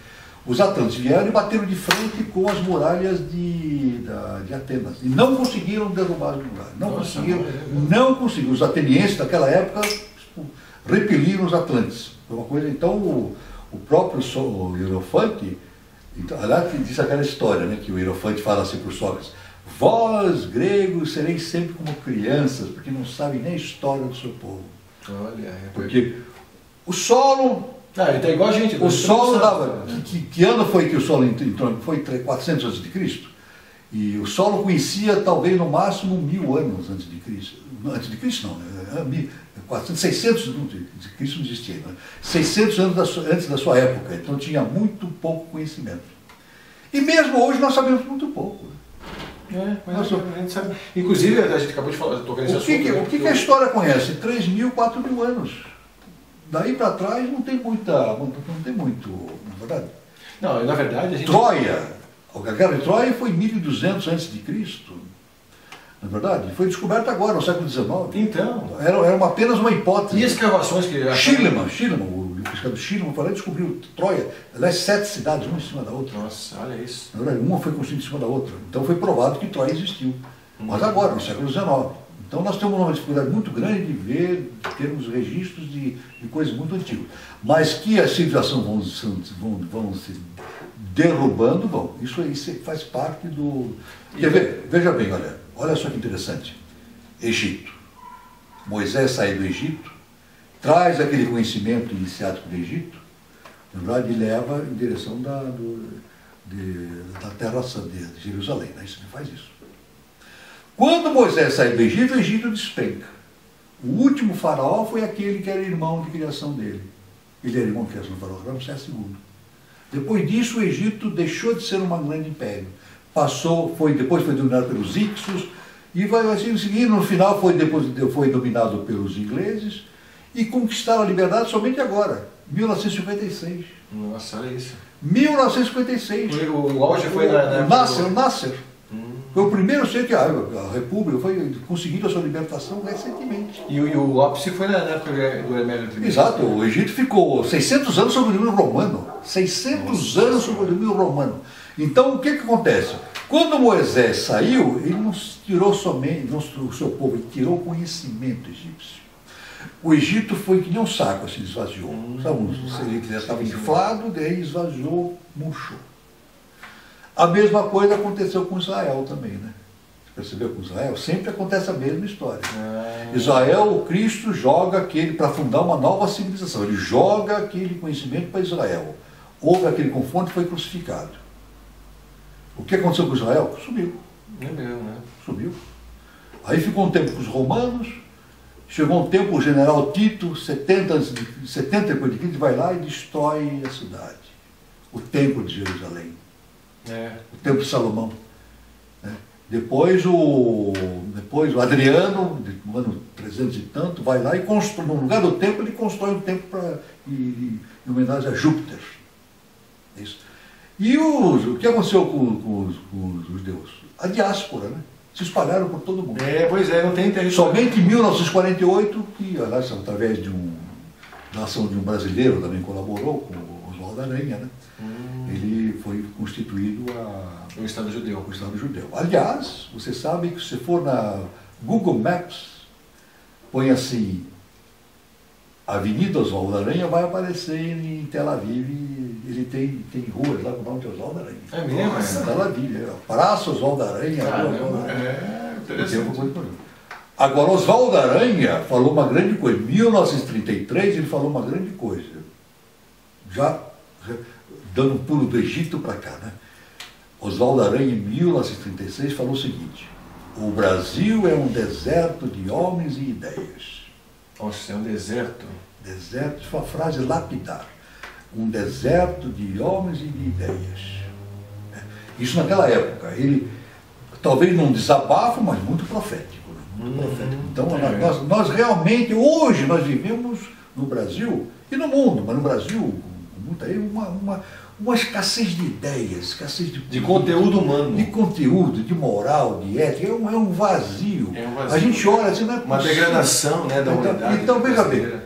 Os atlantes vieram e bateram de frente com as muralhas de Atenas. E não conseguiram derrubar as muralhas. Não conseguiram. Os atenienses daquela época repeliram os atlantes. Foi uma coisa, então o próprio Hierofante, então, aliás, diz aquela história, né, que o Hierofante fala assim para os Sócrates: vós, gregos, sereis sempre como crianças, porque não sabem nem a história do seu povo. Olha, porque o Solon... ele está igual a gente. O Solon dava... Que ano foi que o Solon entrou? Foi 400 a.C. E o Solon conhecia talvez no máximo 1000 anos antes de Cristo. Antes de Cristo não, né? 600 de Cristo não existia, né? 600 anos antes da sua época, então tinha muito pouco conhecimento. E mesmo hoje nós sabemos muito pouco. A gente sabe. Inclusive, a gente acabou de falar, o que a história conhece? 3.000, 4.000 anos. Daí para trás não tem muito, na verdade. Não, na verdade a gente... Troia, a guerra de Troia foi 1200 a.C., na verdade, foi descoberta agora, no século XIX. Então... Era apenas uma hipótese. E escavações que... Schliemann, o pesquisador Schliemann foi lá e descobriu Troia, aliás, 7 cidades, uma em cima da outra. Nossa, olha isso. Na verdade, uma foi construída em cima da outra. Então foi provado que Troia existiu. Mas agora, no século XIX. Então nós temos uma dificuldade muito grande de ver, de termos registros de coisas muito antigas. Mas que a civilização vão se derrubando, vão. Isso faz parte do... Veja bem, olha só que interessante. Egito. Moisés sai do Egito, traz aquele conhecimento iniciático do Egito, na verdade, e leva em direção da terra de Jerusalém. Né? Isso ele faz isso. Quando Moisés sai do Egito, o Egito despenca. O último faraó foi aquele que era irmão de criação dele. Ele era irmão de criação do faraó, Ramsés II. Depois disso, o Egito deixou de ser um grande império. Depois foi dominado pelos Hicsos, e vai assim seguindo, no final foi dominado pelos ingleses, e conquistaram a liberdade somente agora, 1956. Nossa, olha isso. 1956. O auge foi na Nasser. Foi o primeiro ser que a República foi conseguindo a sua libertação recentemente. E o ápice foi na época do Hermédio I. Exato, o Egito ficou 600 anos sob o domínio romano. 600 anos sob o domínio romano. Então, o que acontece? Quando Moisés saiu, ele não tirou somente o seu povo, ele tirou o conhecimento egípcio. O Egito foi que nem um saco, assim, esvaziou. Ele já estava inflado, daí esvaziou, murchou. A mesma coisa aconteceu com Israel também, né? Você percebeu com Israel? Sempre acontece a mesma história. Israel, o Cristo joga para fundar uma nova civilização. Ele joga aquele conhecimento para Israel. Houve aquele confronto e foi crucificado. O que aconteceu com Israel? Subiu. É mesmo, né? Subiu. Aí ficou um tempo com os romanos, chegou um tempo o general Tito, 70 depois de Cristo, vai lá e destrói a cidade. O templo de Jerusalém. O templo de Salomão. Depois o Adriano, no ano 300 e tanto, vai lá e constrói, no lugar do templo, ele constrói um templo em homenagem a Júpiter. Isso. E o que aconteceu com os judeus? A diáspora, né? Se espalharam por todo mundo. Pois é, não tem território. Somente em 1948, que aliás, através da ação de um brasileiro também colaborou com o Oswaldo Aranha, né? Ele foi constituído o Estado Judeu. O Estado Judeu. Aliás, você sabe que se for na Google Maps, põe assim, Avenida Oswaldo Aranha, vai aparecer em Tel Aviv, ele tem ruas lá com o nome de Oswaldo Aranha. É mesmo? Nossa, Tel Aviv, Praça Oswaldo Aranha. Interessante. Agora, Oswaldo Aranha falou uma grande coisa. Em 1933 ele falou uma grande coisa. Já dando um pulo do Egito para cá, né? Oswaldo Aranha, em 1936, falou o seguinte: o Brasil é um deserto de homens e ideias. Nossa, é um deserto. Deserto, isso foi uma frase lapidar. Um deserto de homens e de ideias. Isso naquela época. Ele, talvez não desabafo, mas muito profético. Né? Muito profético. Então, nós realmente, hoje, nós vivemos no Brasil, e no mundo, mas no Brasil, uma escassez de ideias, escassez de conteúdo humano. De conteúdo, de moral, de ética, é um vazio. A gente olha assim, não é uma degradação, né, da humanidade. Então, veja bem,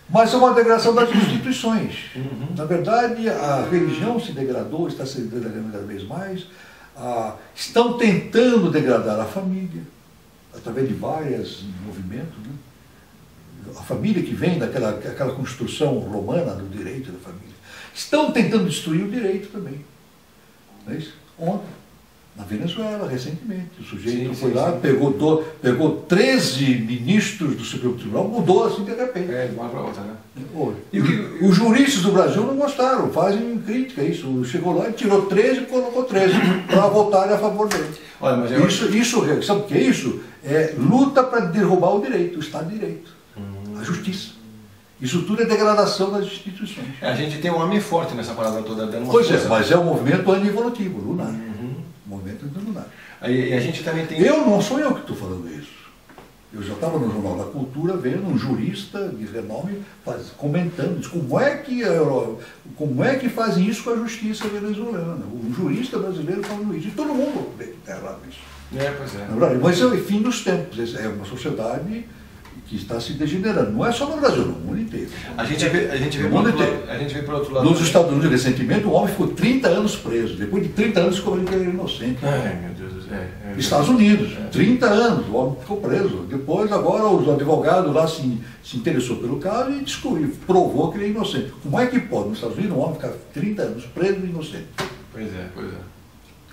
mas é uma degradação das instituições. Na verdade, a religião se degradou, está se degradando cada vez mais. Estão tentando degradar a família, através de vários movimentos. Né? A família que vem daquela construção romana do direito da família. Estão tentando destruir o direito também. Não é isso? Ontem, na Venezuela, recentemente, o sujeito foi lá, pegou 13 ministros do Supremo Tribunal, mudou assim de repente. De uma para outra, né? Os juristas do Brasil não gostaram, fazem crítica a isso. Chegou lá e tirou 13 e colocou 13 para votarem a favor dele. Olha, mas isso, sabe o que é isso? É luta para derrubar o direito, o Estado de Direito, a justiça. Isso tudo é degradação das instituições. A gente tem um homem forte nessa parada toda, dando uma Pois força. Mas é um movimento anievolutivo, lunar. Movimento lunar. E a gente também tem... Não sou eu que estou falando isso. Eu já estava no Jornal da Cultura vendo um jurista de renome comentando isso. Como é que fazem isso com a justiça venezuelana? Um jurista brasileiro falando isso. E todo mundo está errado isso. Pois é. Mas é o fim dos tempos. É uma sociedade que está se degenerando. Não é só no Brasil, no mundo inteiro. A gente vê por outro lado. Nos Estados Unidos, recentemente, um homem ficou 30 anos preso. Depois de 30 anos, ficou que ele era inocente. Ai, meu Deus do céu. Estados Unidos, 30 anos, o homem ficou preso. Depois, agora, os advogados lá se interessou pelo caso e descobriu, provou que ele é inocente. Como é que pode, nos Estados Unidos, um homem ficar 30 anos preso e inocente? Pois é.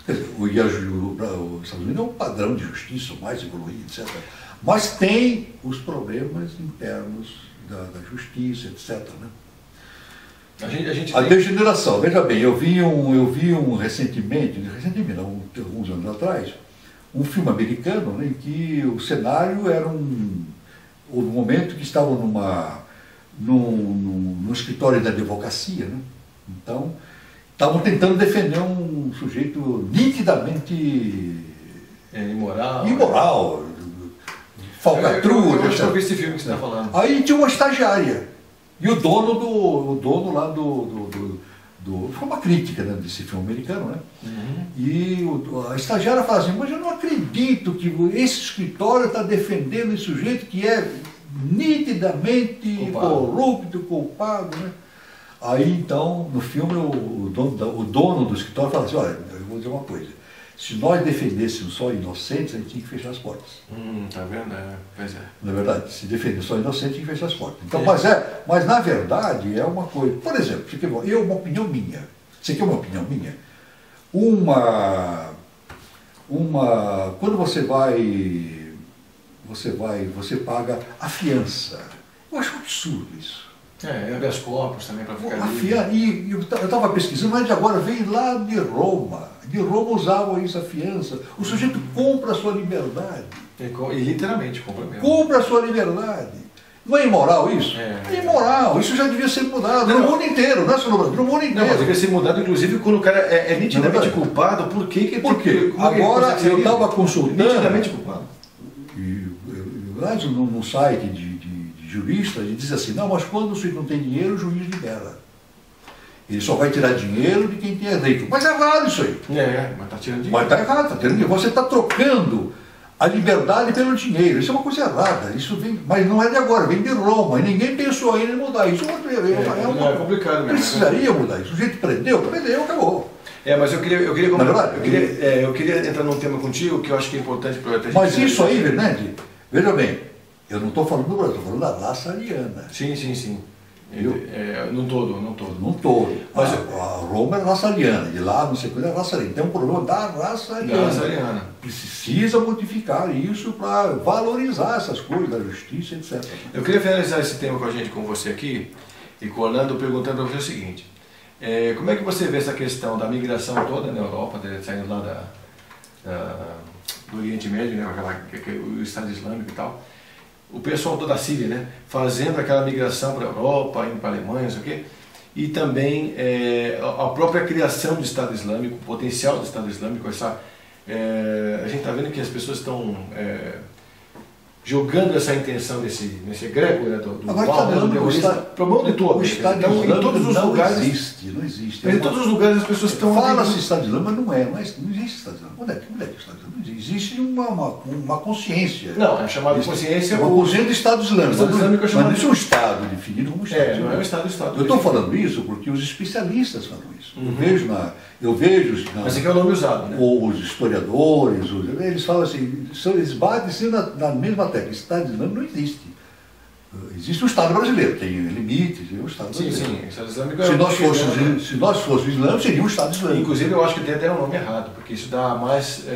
Quer dizer, os Estados Unidos é um padrão de justiça mais evoluído, etc. Mas tem os problemas internos da justiça, etc. Né? A degeneração, veja bem, eu vi recentemente, alguns anos atrás, um filme americano, né, em que o cenário era houve um momento que estavam num escritório da advocacia, né? Então, estavam tentando defender um sujeito nitidamente imoral, falcatrua. Eu acho que eu vi esse filme que você está falando. Aí tinha uma estagiária. E o dono lá foi uma crítica, né, desse filme americano, né? E a estagiária fala assim: mas eu não acredito que esse escritório está defendendo esse sujeito que é nitidamente corrupto, culpado, né? Aí então, no filme, o dono do escritório fala assim: olha, eu vou dizer uma coisa. Se nós defendêssemos só inocentes, a gente tinha que fechar as portas. Tá vendo? Pois é. Na verdade, se defender só inocentes, tinha que fechar as portas. Então, mas na verdade é uma coisa. Por exemplo, uma opinião minha. Você quer uma opinião minha? Quando você paga a fiança. Eu acho um absurdo isso. Habeas corpus também para ficar livre. E eu estava pesquisando, mas agora veio lá de Roma. De Roma usavam isso, a fiança. O sujeito compra a sua liberdade. E literalmente compra mesmo. Compra a sua liberdade. Não é imoral isso? É imoral. Isso já devia ser mudado no mundo inteiro, não é só no Brasil, no mundo inteiro. Não, devia ser mudado, inclusive, quando o cara é nitidamente culpado. Por quê? Agora eu estava consultando. Nitidamente culpado. num site de juristas, ele diz assim, não, mas quando o sujeito não tem dinheiro, o juiz libera. Ele só vai tirar dinheiro de quem tem rico. Mas é errado isso aí. Mas está tirando dinheiro. Mas está errado, está tirando dinheiro. Você está trocando a liberdade pelo dinheiro. Isso é uma coisa errada. Isso vem, mas não é de agora, vem de Roma. E ninguém pensou ainda em mudar isso. É complicado mesmo. Precisaria mudar isso. O sujeito prendeu, acabou. Mas eu queria entrar num tema contigo que eu acho que é importante para a gente. Mas isso aí, Fernandes, veja bem, eu não estou falando do Brasil, estou falando da raça ariana. Sim. Não todo. Não todo. Mas a Roma é raça ariana, de lá não sei qual é a raça ariana. Tem um problema da raça ariana. Precisa modificar isso para valorizar essas coisas, da justiça, etc. Eu queria finalizar esse tema com você aqui, e com o Orlando, perguntando para você o seguinte. Como é que você vê essa questão da migração toda na Europa, saindo lá do Oriente Médio, né, o Estado Islâmico e tal? O pessoal toda da Síria, né, fazendo aquela migração para a Europa, indo para a Alemanha, não sei o quê, e também a própria criação do Estado Islâmico, o potencial do Estado Islâmico, a gente está vendo que as pessoas estão jogando essa intenção nesse egrégora, né, do terrorista, para o mundo todo. O Estado Islâmico em todos os lugares, não existe. Mas em todos os lugares as pessoas estão... Fala-se Estado Islâmico, mas não existe Estado Islâmico. Onde é que o Estado Islâmico existe? Existe uma consciência. Não, é chamado de consciência... Uma consciência do Estado Islâmico. O Estado Islâmico é chamado... Mas não é um Estado definido como Estado. Não é um Estado. Eu estou falando isso porque os especialistas falam isso. Eu vejo... Mas é que é o nome usado, né? Os historiadores, eles falam assim, eles batem na mesma tecla. Estado Islâmico não existe. Existe o Estado brasileiro, tem limites, o Estado brasileiro. Sim, o Estado Islâmico se nós fôssemos islâmicos, seria um Estado Islâmico. Inclusive, eu acho que tem até um nome errado, porque isso dá mais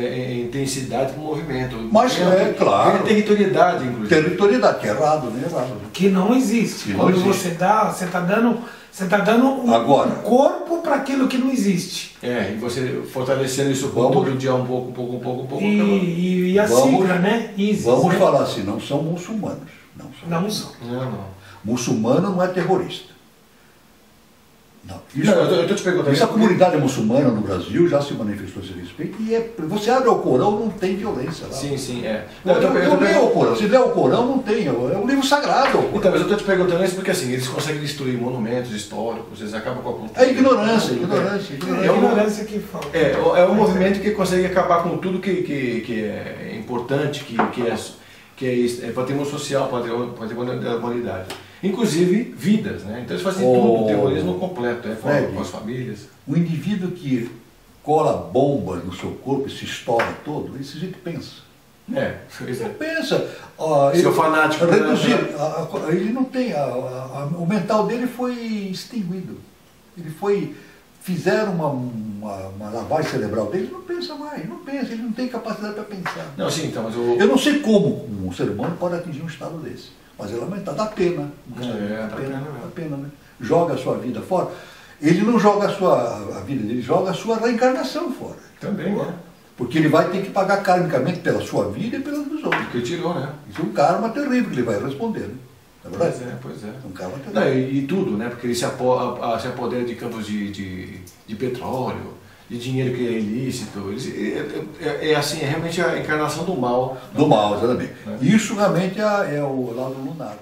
intensidade para o movimento. Mas claro. Territorialidade, inclusive. Territorialidade, que é errado, né? Que não existe. Quando você está dando um corpo para aquilo que não existe. E você fortalecendo isso todo dia um pouco. E a sigla, né? ISIS, vamos falar assim, não são muçulmanos. Não são. Muçulmano não é terrorista. Eu estou te perguntando. Essa comunidade muçulmana no Brasil já se manifestou a esse respeito e você abre o Corão, não tem violência lá. Sim. Eu leio o Corão. Se ler o Corão, não tem. É um livro sagrado. Então, mas eu estou te perguntando isso porque assim, eles conseguem destruir monumentos históricos, eles acabam com a cultura. É ignorância. Ignorância que falta. É um movimento que consegue acabar com tudo que é importante, que é patrimônio social, patrimônio da humanidade. Inclusive vidas, né? Então eles fazem tudo, o terrorismo completo, com as famílias. O indivíduo que cola bombas no seu corpo e se estoura todo, esse jeito pensa. Ele pensa. Seu fanático. Ele não tem. O mental dele foi extinguido. Fizeram uma lavagem cerebral dele, ele não pensa mais, ele não tem capacidade para pensar. Não, sim, então, mas eu não sei como um ser humano pode atingir um estado desse, mas é lamentável, dá pena. Dá pena, né? Joga a sua vida fora. Ele não joga a vida dele, joga a sua reencarnação fora. Também, né? Porque ele vai ter que pagar karmicamente pela sua vida e pela dos outros. Porque tirou, né? Isso é um karma terrível que ele vai responder, né? Pois é. Um karma terrível. E tudo, né? Porque ele se apodera de campos de petróleo, de dinheiro que é ilícito. Assim, é realmente a encarnação do mal. Do mal, exatamente. Isso realmente é o lado lunar.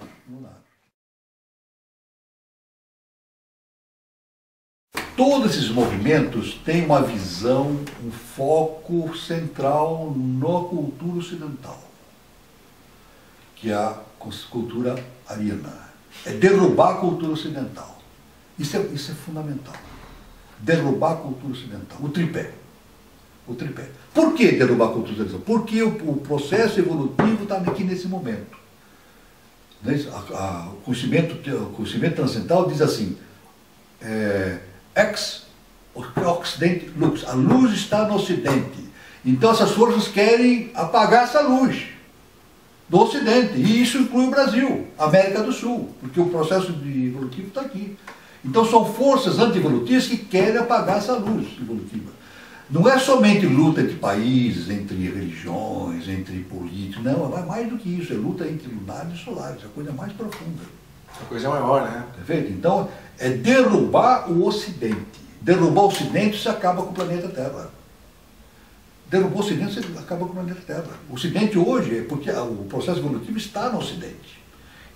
Todos esses movimentos têm uma visão, um foco central na cultura ocidental, que é a cultura ariana. É derrubar a cultura ocidental. Isso é fundamental. Derrubar a cultura ocidental. O tripé. Por que derrubar a cultura ocidental? Porque o processo evolutivo está aqui nesse momento. O conhecimento transcendental diz assim, Occidente lux, a luz está no Ocidente. Então essas forças querem apagar essa luz do Ocidente, e isso inclui o Brasil, a América do Sul, porque o processo evolutivo está aqui. Então são forças anti-evolutivas que querem apagar essa luz evolutiva. Não é somente luta entre países, entre religiões, entre políticos, não, é mais do que isso, é luta entre lunares e solares, é a coisa mais profunda. A coisa maior, né? Perfeito? Então, é derrubar o Ocidente. Derrubar o Ocidente, você acaba com o planeta Terra. derrubou o Ocidente, você acaba com o planeta Terra. O Ocidente hoje, é porque o processo evolutivo está no Ocidente.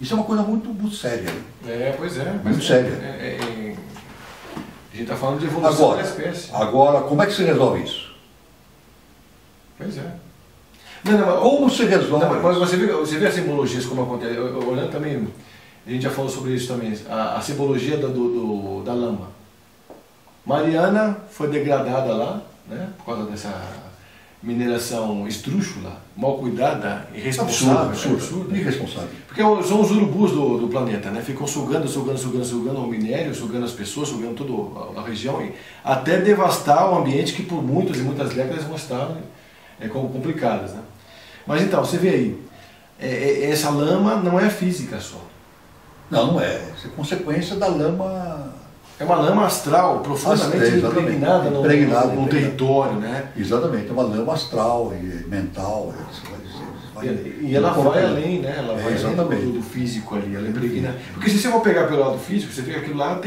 Isso é uma coisa muito, muito séria. Né? Pois é. Muito séria. A gente está falando de evolução da espécie. Agora, como é que se resolve isso? Pois é. Como se resolve isso? Você vê as simbologias como acontece. Olhando também, a gente já falou sobre isso também, a simbologia da lama. Mariana foi degradada lá, né, por causa dessa mineração esdrúxula, mal cuidada, irresponsável. Absurda. Irresponsável. Porque são os urubus do planeta, né? Ficam sugando o minério, sugando as pessoas, sugando toda a região, até devastar o ambiente que por muitas e muitas décadas vão estar como complicadas. Né? Mas então, você vê aí, essa lama não é física só. Não é. Isso é consequência da lama. É uma lama astral, profundamente impregnada no território, né? Exatamente, é uma lama astral e mental. E ela vai além, né? Ela vai além do físico ali, ela impregna. Porque se você for pegar pelo lado físico, você vê que aquilo lá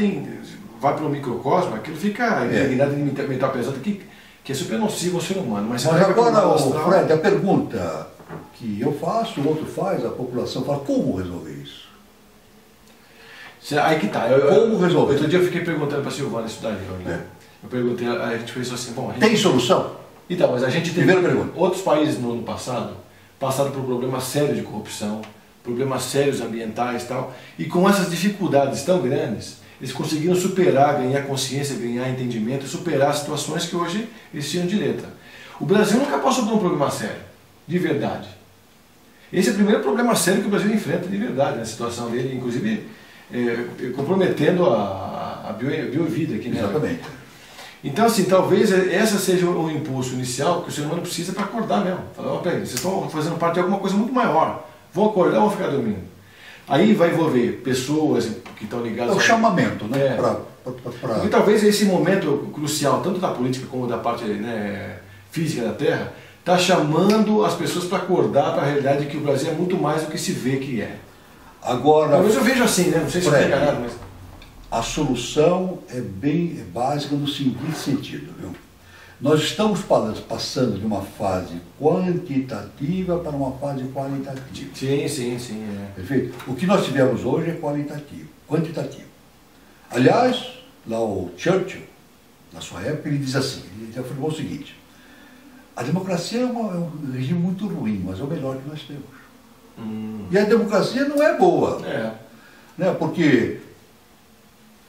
vai para o microcosmo, aquilo fica impregnado de metal pesado que é super nocivo ao ser humano. Mas agora, Fred, a pergunta que eu faço, o outro faz, a população fala, como resolver isso? Aí que tá. Como resolver? Outro dia eu fiquei perguntando para a Silvana isso daí. Eu perguntei, a gente pensou assim, bom... Tem solução? Então, mas a gente teve... Primeira pergunta. Outros países no ano passado passaram por problemas sérios de corrupção, problemas sérios ambientais e tal, e com essas dificuldades tão grandes, eles conseguiram superar, ganhar consciência, ganhar entendimento, superar situações que hoje eles tinham de letra. O Brasil nunca passou por um problema sério, de verdade. Esse é o primeiro problema sério que o Brasil enfrenta de verdade, na situação dele, inclusive... comprometendo a biovida aqui, né? Exatamente. Então, assim, talvez essa seja o impulso inicial que o ser humano precisa para acordar mesmo. Falar, peraí, vocês estão fazendo parte de alguma coisa muito maior. Vão acordar ou vão ficar dormindo? Aí vai envolver pessoas que estão ligadas... É o chamamento, né? E talvez esse momento crucial, tanto da política como da parte, né, física da Terra, está chamando as pessoas para acordar para a realidade de que o Brasil é muito mais do que se vê que é. Agora, talvez eu vejo assim, né? Não sei se é enganado, mas... A solução é bem básica no seguinte sentido, viu? Nós estamos passando de uma fase quantitativa para uma fase qualitativa. Sim. Perfeito? O que nós tivemos hoje é quantitativo. Aliás, lá o Churchill, na sua época, ele diz assim, ele afirmou o seguinte, a democracia é um regime muito ruim, mas é o melhor que nós temos. E a democracia não é boa, né? Porque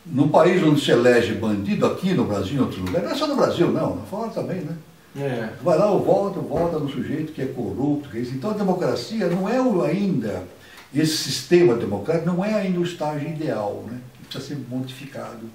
no país onde se elege bandido, aqui no Brasil, em outros lugares, não é só no Brasil, não, fora também, né? Vai lá, vota no sujeito que é corrupto, que é isso. Então a democracia não é ainda, esse sistema democrático não é ainda o estágio ideal, né? Precisa ser modificado,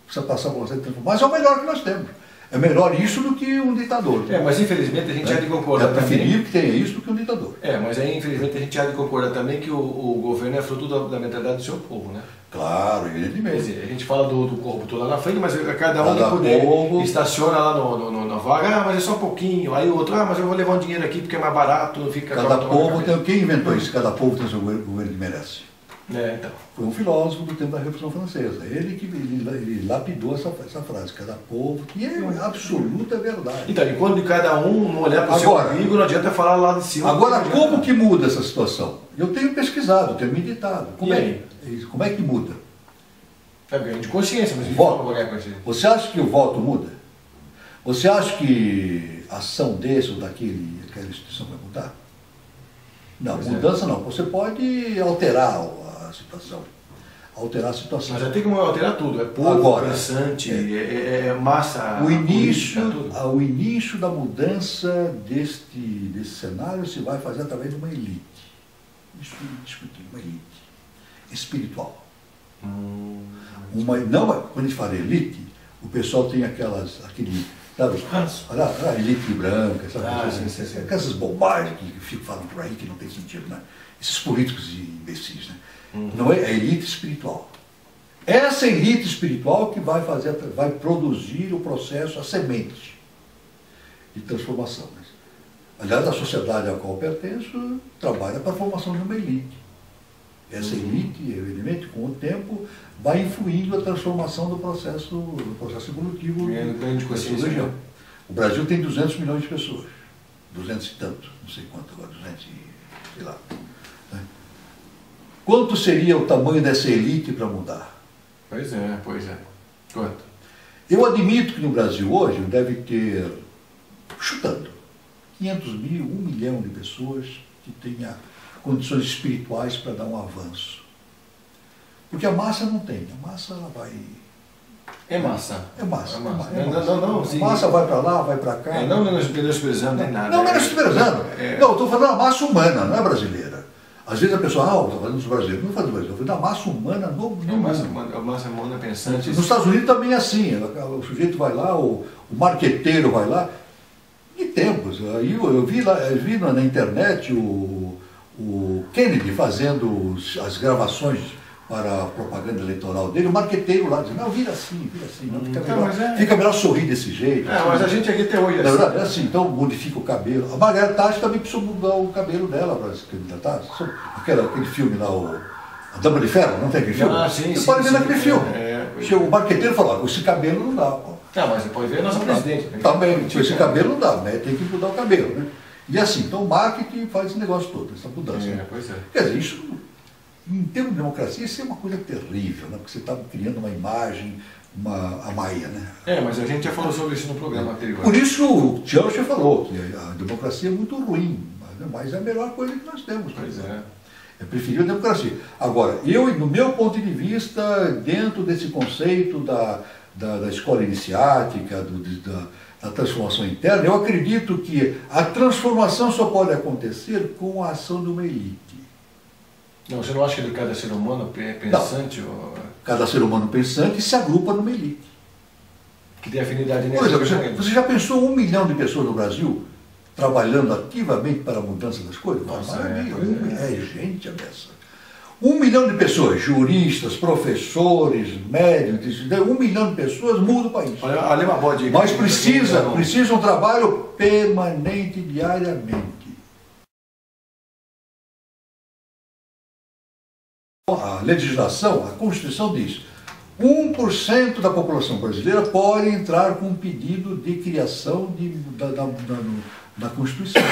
precisa passar por uma série de transformações, mas é o melhor que nós temos. É melhor isso do que um ditador. Mas infelizmente a gente há de concordar também... É preferível que tenha isso do que um ditador. Mas aí infelizmente a gente há de concordar também que o governo é fruto da mentalidade do seu povo, né? Claro, evidentemente. Quer dizer, a gente fala do corrupto lá na frente, mas cada um que puder estaciona lá na vaga, mas é só um pouquinho. Aí o outro, mas eu vou levar um dinheiro aqui porque é mais barato, não fica... Cada povo tem... Quem inventou isso? Cada povo tem o seu governo que merece. Então. Foi um filósofo do tempo da Revolução Francesa. Ele lapidou essa frase, cada povo, que é absoluta verdade. Então, e quando cada um não olhar para o seu amigo, não adianta falar lá de cima. Agora, como que muda essa situação? Eu tenho pesquisado, tenho meditado. Como é que muda? É ganho de consciência, mas voto. Você acha que o voto muda? Você acha que a ação desse ou daquela instituição vai mudar? Não, mudança não. Você pode alterar a situação. Mas já tem como alterar tudo. É povo, pensante, é massa. O início da mudança desse cenário se vai fazer através de uma elite. Isso é indiscutível, uma elite espiritual. Não, quando a gente fala elite, o pessoal tem sabe, a elite branca, essas bobagens que ficam falando por aí que não tem sentido, né? Esses políticos imbecis, né? Não é a elite espiritual. Essa elite espiritual que vai produzir o processo, a semente de transformação. Né? Aliás, a sociedade a qual eu pertenço trabalha para a formação de uma elite. Essa elite, evidentemente, com o tempo, vai influindo a transformação do processo evolutivo da região. O Brasil tem 200 milhões de pessoas. 200 e tanto, não sei quanto agora, 200 e sei lá. Né? Quanto seria o tamanho dessa elite para mudar? Pois é, pois é. Quanto? Eu admito que no Brasil hoje deve ter, chutando, 500 mil, 1 milhão de pessoas que tenha condições espirituais para dar um avanço. Porque a massa não tem, a massa ela vai... É massa. É massa. É massa. Não, a massa vai para lá, vai para cá. Não menosprezando nem nada. Não menosprezando. Não, eu estou falando da massa humana, não é brasileira. Às vezes a pessoa, estou falando dos brasileiros. Não falo dos brasileiros, eu falo da massa humana no mundo. A massa humana pensante. Nos Estados Unidos também é assim. O sujeito vai lá, o marqueteiro vai lá. De tempos. Aí eu vi na internet o Kennedy fazendo as gravações para a propaganda eleitoral dele, o marqueteiro lá dizendo, não, vira assim, não, fica melhor sorrir desse jeito. Mas a gente aqui até hoje na verdade, é assim, então modifica o cabelo. A Margaret Thatcher também precisou mudar o cabelo dela para se candidatar. Aquele filme lá, A Dama de Ferro, não tem aquele filme? Sim, você pode ver naquele filme. O marqueteiro falou, esse cabelo não dá. Mas você pode ver a nossa presidente. Também, esse cabelo não dá, né? Tem que mudar o cabelo, né? E assim, então o marketing faz esse negócio todo, essa mudança. Pois é. Quer dizer, isso, em termos de democracia, isso é uma coisa terrível, né? Porque você está criando uma imagem, a Maia, né? Mas a gente já falou sobre isso no programa anterior. Por isso o Churchill falou que a democracia é muito ruim, mas é a melhor coisa que nós temos. Pois é. É preferível a democracia. Agora, eu, no meu ponto de vista, dentro desse conceito da escola iniciática, da transformação interna, eu acredito que a transformação só pode acontecer com a ação de uma elite. Não, você não acha que cada ser humano pensante... Cada ser humano pensante se agrupa numa elite. Que tem afinidade nesse. Por exemplo, você já pensou 1 milhão de pessoas no Brasil trabalhando ativamente para a mudança das coisas? Nossa, gente a beça. 1 milhão de pessoas, juristas, professores, médicos, 1 milhão de pessoas muda o país. Olha uma boa dica. Mas precisa um trabalho permanente, diariamente. A legislação, a Constituição diz 1% da população brasileira pode entrar com um pedido de criação da Constituição.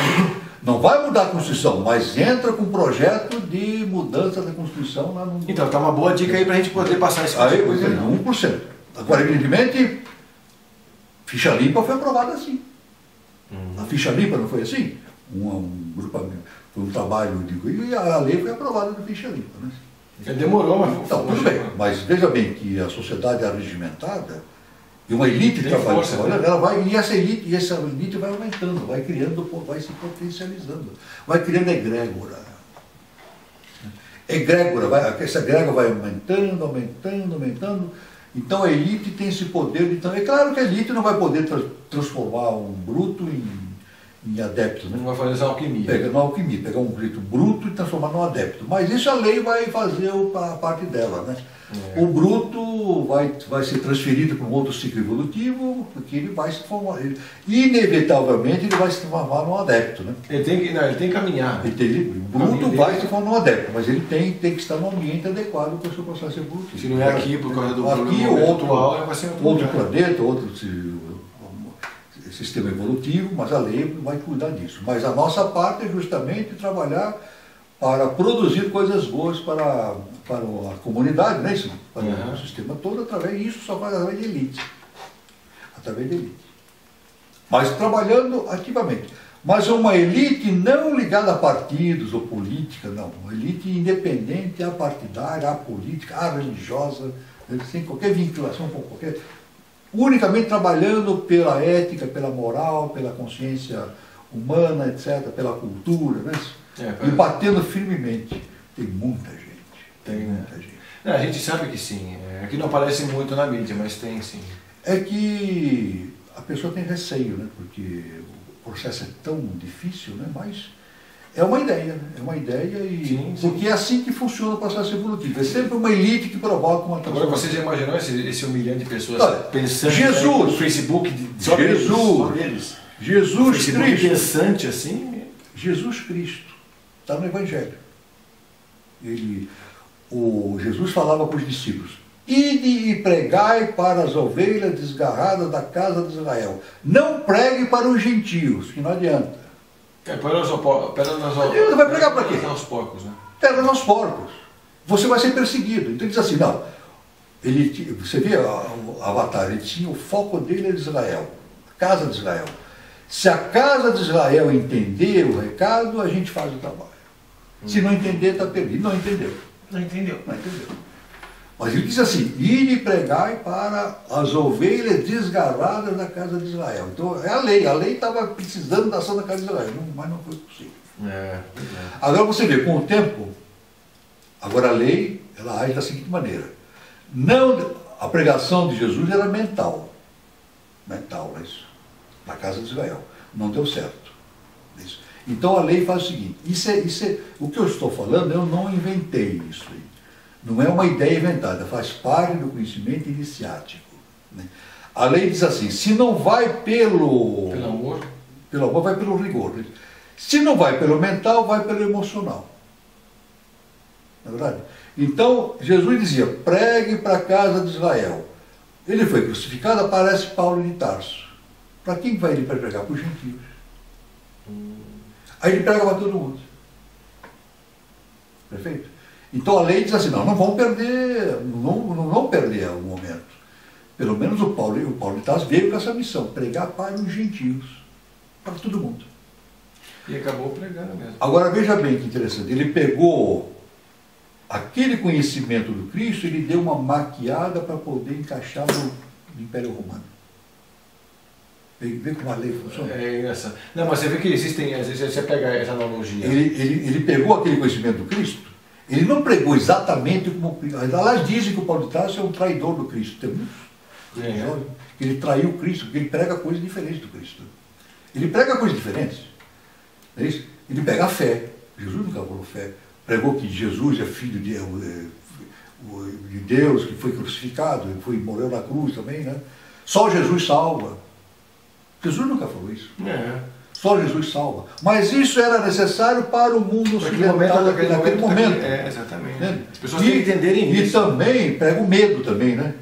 Não vai mudar a Constituição, mas entra com um projeto de mudança da Constituição lá no... Então, tá uma boa dica aí para a gente poder passar esse aí, 1%. Agora, evidentemente, ficha limpa foi aprovada assim. A ficha limpa não foi assim? Um grupamento, foi um trabalho e a lei foi aprovada de ficha limpa, né? Demorou, mas... Então, tudo bem, mas veja bem que a sociedade é regimentada e uma elite trabalhando, ela vai, e essa elite vai aumentando, vai criando, vai se potencializando, vai criando egrégora. Essa egrégora vai aumentando, então a elite tem esse poder, então é claro que a elite não vai poder transformar um bruto em adepto. Né? Não vai fazer essa alquimia. Pegar um grito bruto e transformar num adepto. Mas isso a lei vai fazer a parte dela, né? O bruto vai ser transferido para um outro ciclo evolutivo, porque ele vai se formar. Inevitavelmente ele vai se formar num adepto, né? Ele tem que caminhar. O bruto vai se formar num adepto, mas ele tem que estar num ambiente adequado para o seu processo evolutivo. Se não é aqui por causa do aqui, vai ser outro planeta, outro sistema evolutivo, mas a lei vai cuidar disso. Mas a nossa parte é justamente trabalhar para produzir coisas boas para a comunidade, né? Isso, para o sistema todo, através disso, só faz através de elite. Através de elite. Mas trabalhando ativamente. Mas uma elite não ligada a partidos ou política, não. Uma elite independente, apartidária, apolítica, religiosa, sem qualquer vinculação com qualquer... unicamente trabalhando pela ética, pela moral, pela consciência humana, etc., pela cultura, né? E batendo firmemente. Tem muita gente. Muita gente. A gente sabe que sim. Aqui não aparece muito na mídia, mas tem sim. É que a pessoa tem receio, né? Porque o processo é tão difícil, né? Mas é uma ideia, né? É uma ideia e... Sim. Porque é assim que funciona o processo evolutivo. É sempre uma elite que provoca uma transformação. Agora, você já imaginou esse 1 milhão de pessoas pensando Jesus, no Facebook? Jesus Cristo. Pensante assim? Jesus Cristo. Está no Evangelho. Jesus falava com os discípulos: ide e pregai para as ovelhas desgarradas da casa de Israel. Não pregue para os gentios, que não adianta. Deus vai pregar para quê? Aos porcos, né? Pega aos porcos. Você vai ser perseguido. Então ele diz assim, não. Você vê o Avatar, ele tinha o foco dele era Israel, casa de Israel. Se a casa de Israel entender o recado, a gente faz o trabalho. Se não entender, está perdido. Não entendeu. Não entendeu. Não entendeu. Mas ele diz assim, ide e pregai para as ovelhas desgarradas da casa de Israel. Então é a lei estava precisando da ação da casa de Israel, mas não foi possível. Agora você vê, com o tempo, agora a lei, ela age da seguinte maneira. Não, a pregação de Jesus era mental, isso, na casa de Israel. Não deu certo. Isso. Então a lei faz o seguinte, o que eu estou falando, eu não inventei isso aí. Não é uma ideia inventada, faz parte do conhecimento iniciático. Né? A lei diz assim, se não vai pelo amor, vai pelo rigor. Se não vai pelo mental, vai pelo emocional. Não é verdade? Então, Jesus dizia, pregue para a casa de Israel. Ele foi crucificado, aparece Paulo de Tarso. Para quem vai ele pregar? Para os gentios. Aí ele prega para todo mundo. Perfeito? Então a lei diz assim, não vão perder, não vão perder o momento. Pelo menos o Paulo de Tarso veio com essa missão, pregar para os gentios, para todo mundo. E acabou pregando mesmo. Agora veja bem que interessante, ele pegou aquele conhecimento do Cristo, ele deu uma maquiada para poder encaixar no Império Romano. Vê como a lei funciona. É engraçado. Não, mas você vê que existem, às vezes você pega essa analogia. Ele pegou aquele conhecimento do Cristo, ele não pregou exatamente como... Elas dizem que o Paulo de Tarso é um traidor do Cristo. Tem muitos. Ele traiu o Cristo, porque ele prega coisas diferentes do Cristo. Ele prega coisas diferentes. É isso? Ele pega a fé. Jesus nunca falou fé. Pregou que Jesus é filho de Deus, que foi crucificado, morreu na cruz também, né? Só Jesus salva. Jesus nunca falou isso. Só Jesus salva. Mas isso era necessário para o mundo ocidental naquele momento. Exatamente. Né? As pessoas têm que entenderem isso. E também prega o medo também, né?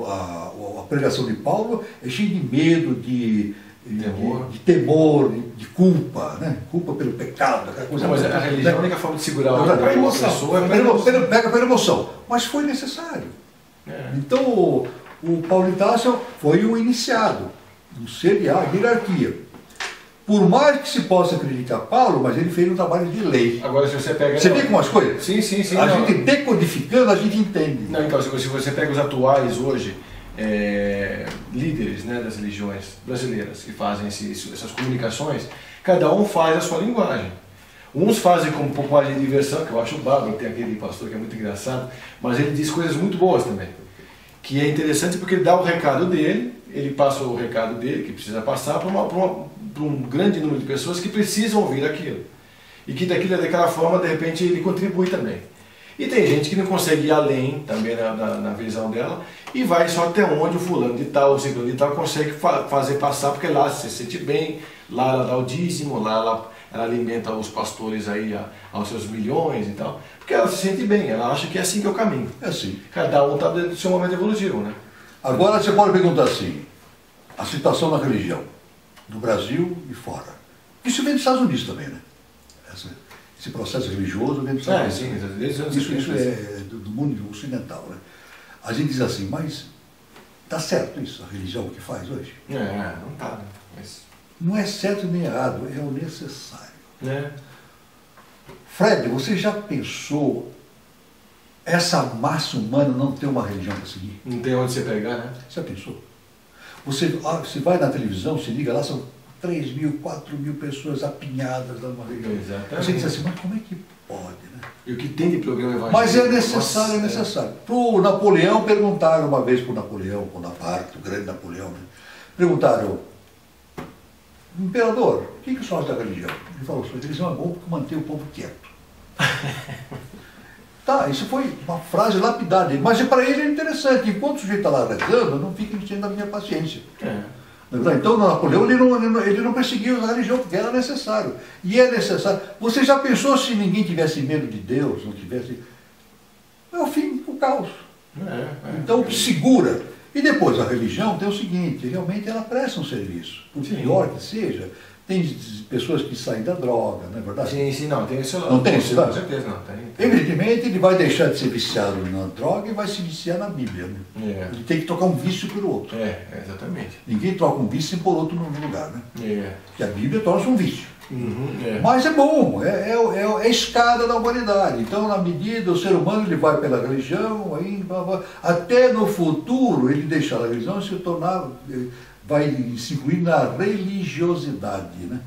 A pregação de Paulo é cheia de medo, de temor, de culpa, né? Culpa pelo pecado, aquela coisa. Mas a religião é a única forma de segurar a pessoa. Pega pela emoção. Mas foi necessário. Então o Paulo de Tarso foi o iniciado, um ser de hierarquia. Por mais que se possa criticar Paulo, mas ele fez um trabalho de lei. Agora, se você pega... Você vê como as coisas? Sim. A gente decodificando, a gente entende. Não, então, se você pega os atuais hoje, líderes, né, das religiões brasileiras que fazem essas comunicações, cada um faz a sua linguagem. Uns fazem como um pouco mais de diversão, que eu acho bárbaro, tem aquele pastor que é muito engraçado, mas ele diz coisas muito boas também. Que é interessante porque ele dá o recado dele, ele passa o recado dele, que precisa passar, para um grande número de pessoas que precisam ouvir aquilo. E que daquela forma, de repente, ele contribui também. E tem gente que não consegue ir além, também na visão dela, e vai só até onde o fulano de tal, o ciclano de tal, consegue fazer passar, porque lá se sente bem, lá ela dá o dízimo, lá ela alimenta os pastores aí aos seus milhões e tal, porque ela se sente bem, ela acha que é assim que é o caminho. É assim. Cada um está dentro do seu momento evolutivo, né? Agora você pode perguntar assim, a situação na religião, no Brasil e fora. Isso vem dos Estados Unidos também, né? Esse processo religioso vem dos Estados Unidos. Isso é do mundo ocidental, né? A gente diz assim, mas está certo isso, a religião que faz hoje? Não está, né? Mas... Não é certo nem errado, é o necessário. Fred, você já pensou essa massa humana não ter uma religião para seguir? Não tem onde você pegar, né? Já pensou? Você vai na televisão, se liga lá, são 3 mil, 4 mil pessoas apinhadas numa religião. Exatamente. Você diz assim, mas como é que pode, né? E o que tem de programa evangélico? Mas é necessário, é necessário. Para o Napoleão, perguntaram uma vez para o Napoleão, Bonaparte, o grande Napoleão, né? Perguntaram, imperador, o que o senhor acha da religião? Ele falou, a religião é bom porque mantém o povo quieto. Tá, isso foi uma frase lapidada dele, mas para ele é interessante. Enquanto o sujeito está lá rezando, não fica enchendo a minha paciência. Então, o Napoleão ele não perseguiu a religião porque era necessário. E é necessário. Você já pensou se ninguém tivesse medo de Deus, não tivesse... É o fim do caos. Então, segura. E depois, a religião tem o seguinte, realmente ela presta um serviço. Por pior que seja, Tem pessoas que saem da droga, não é verdade? Sim, não, tem esse lado. Não tem esse lado? Com certeza, não. Tem. Evidentemente, ele vai deixar de ser viciado na droga e vai se viciar na Bíblia. Né? Ele tem que trocar um vício pelo outro. Exatamente. Ninguém troca um vício sem pôr outro no lugar, né? Porque a Bíblia torna-se um vício. Mas é bom, é a escada da humanidade. Então, na medida, o ser humano ele vai pela religião, aí, até no futuro ele deixar a religião e se tornar, vai se incluir na religiosidade, né?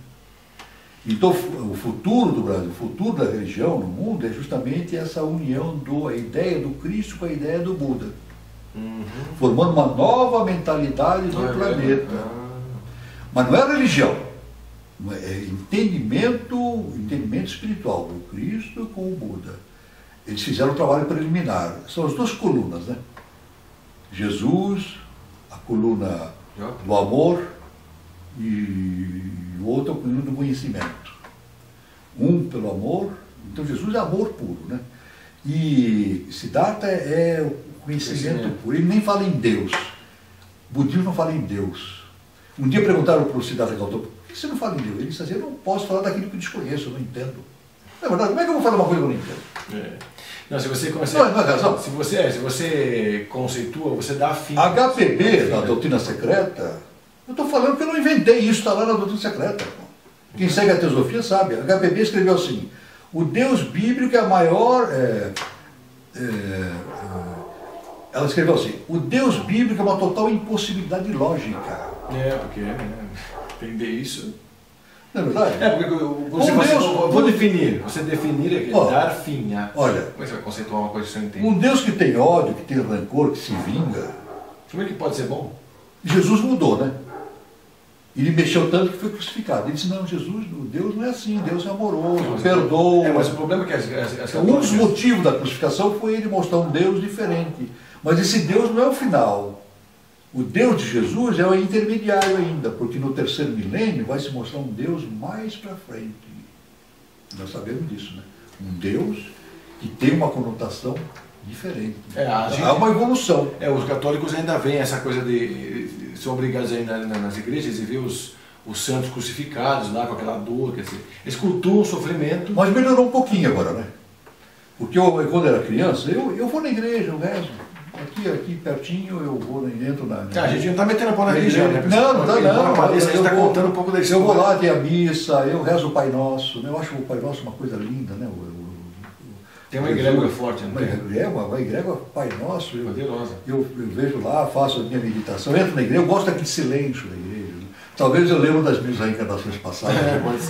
Então, o futuro do Brasil, o futuro da religião no mundo é justamente essa união da ideia do Cristo com a ideia do Buda. Formando uma nova mentalidade do planeta. Mas não é religião, é entendimento espiritual do Cristo com o Buda. Eles fizeram um trabalho preliminar. São as duas colunas, né? Jesus, a coluna do amor, e o outro é o coluna do conhecimento. Um pelo amor, então Jesus é amor puro, né? E Siddhartha é o conhecimento puro. Ele nem fala em Deus. O budismo não fala em Deus. Um dia perguntaram para o Siddhartha Gautama, por que você não fala em Deus? Ele disse assim, eu não posso falar daquilo que eu desconheço, eu não entendo. Não é verdade? Como é que eu vou falar uma coisa que eu não entendo? Não, se você não é razão. Se você conceitua, você dá fim. HPB, na doutrina secreta, eu estou falando que eu não inventei isso, está lá na doutrina secreta. Quem segue a teosofia sabe. A HPB escreveu assim, o Deus bíblico é a maior... ela escreveu assim, o Deus bíblico é uma total impossibilidade lógica. Porque entender isso... Não é verdade? Porque vou definir. Você definir é dar fim. Olha, como é que você vai conceituar uma coisa que você não entende? Um Deus que tem ódio, que tem rancor, que se vinga. Como é que pode ser bom? Jesus mudou, né? Ele mexeu tanto que foi crucificado. Ele disse, não, Jesus, Deus não é assim, Deus é amoroso, perdoa. Mas o problema é que um dos motivos da crucificação foi ele mostrar um Deus diferente. Mas esse Deus não é o final. O Deus de Jesus é o intermediário ainda, porque no terceiro milênio vai se mostrar um Deus mais para frente. Nós sabemos disso, né? Um Deus que tem uma conotação diferente. Há uma evolução. Os católicos ainda veem essa coisa de... são obrigados a ir nas igrejas e ver os santos crucificados lá com aquela dor, quer dizer, eles cultuam o sofrimento. Mas melhorou um pouquinho agora, né? Porque quando eu era criança, eu vou na igreja, eu rezo. Aqui pertinho, eu vou, entro na... A gente não está metendo a pau na religião, né? Não está. A gente está contando um pouco da história. Eu vou lá, tem a missa, eu rezo o Pai Nosso, né? Eu acho o Pai Nosso uma coisa linda, né? Tem uma egrégora forte, não tem? Uma egrégora Pai Nosso. Poderosa. Eu vejo lá, faço a minha meditação, entro na igreja, eu gosto daquele silêncio da igreja. Talvez eu lembro das minhas reencarnações passadas,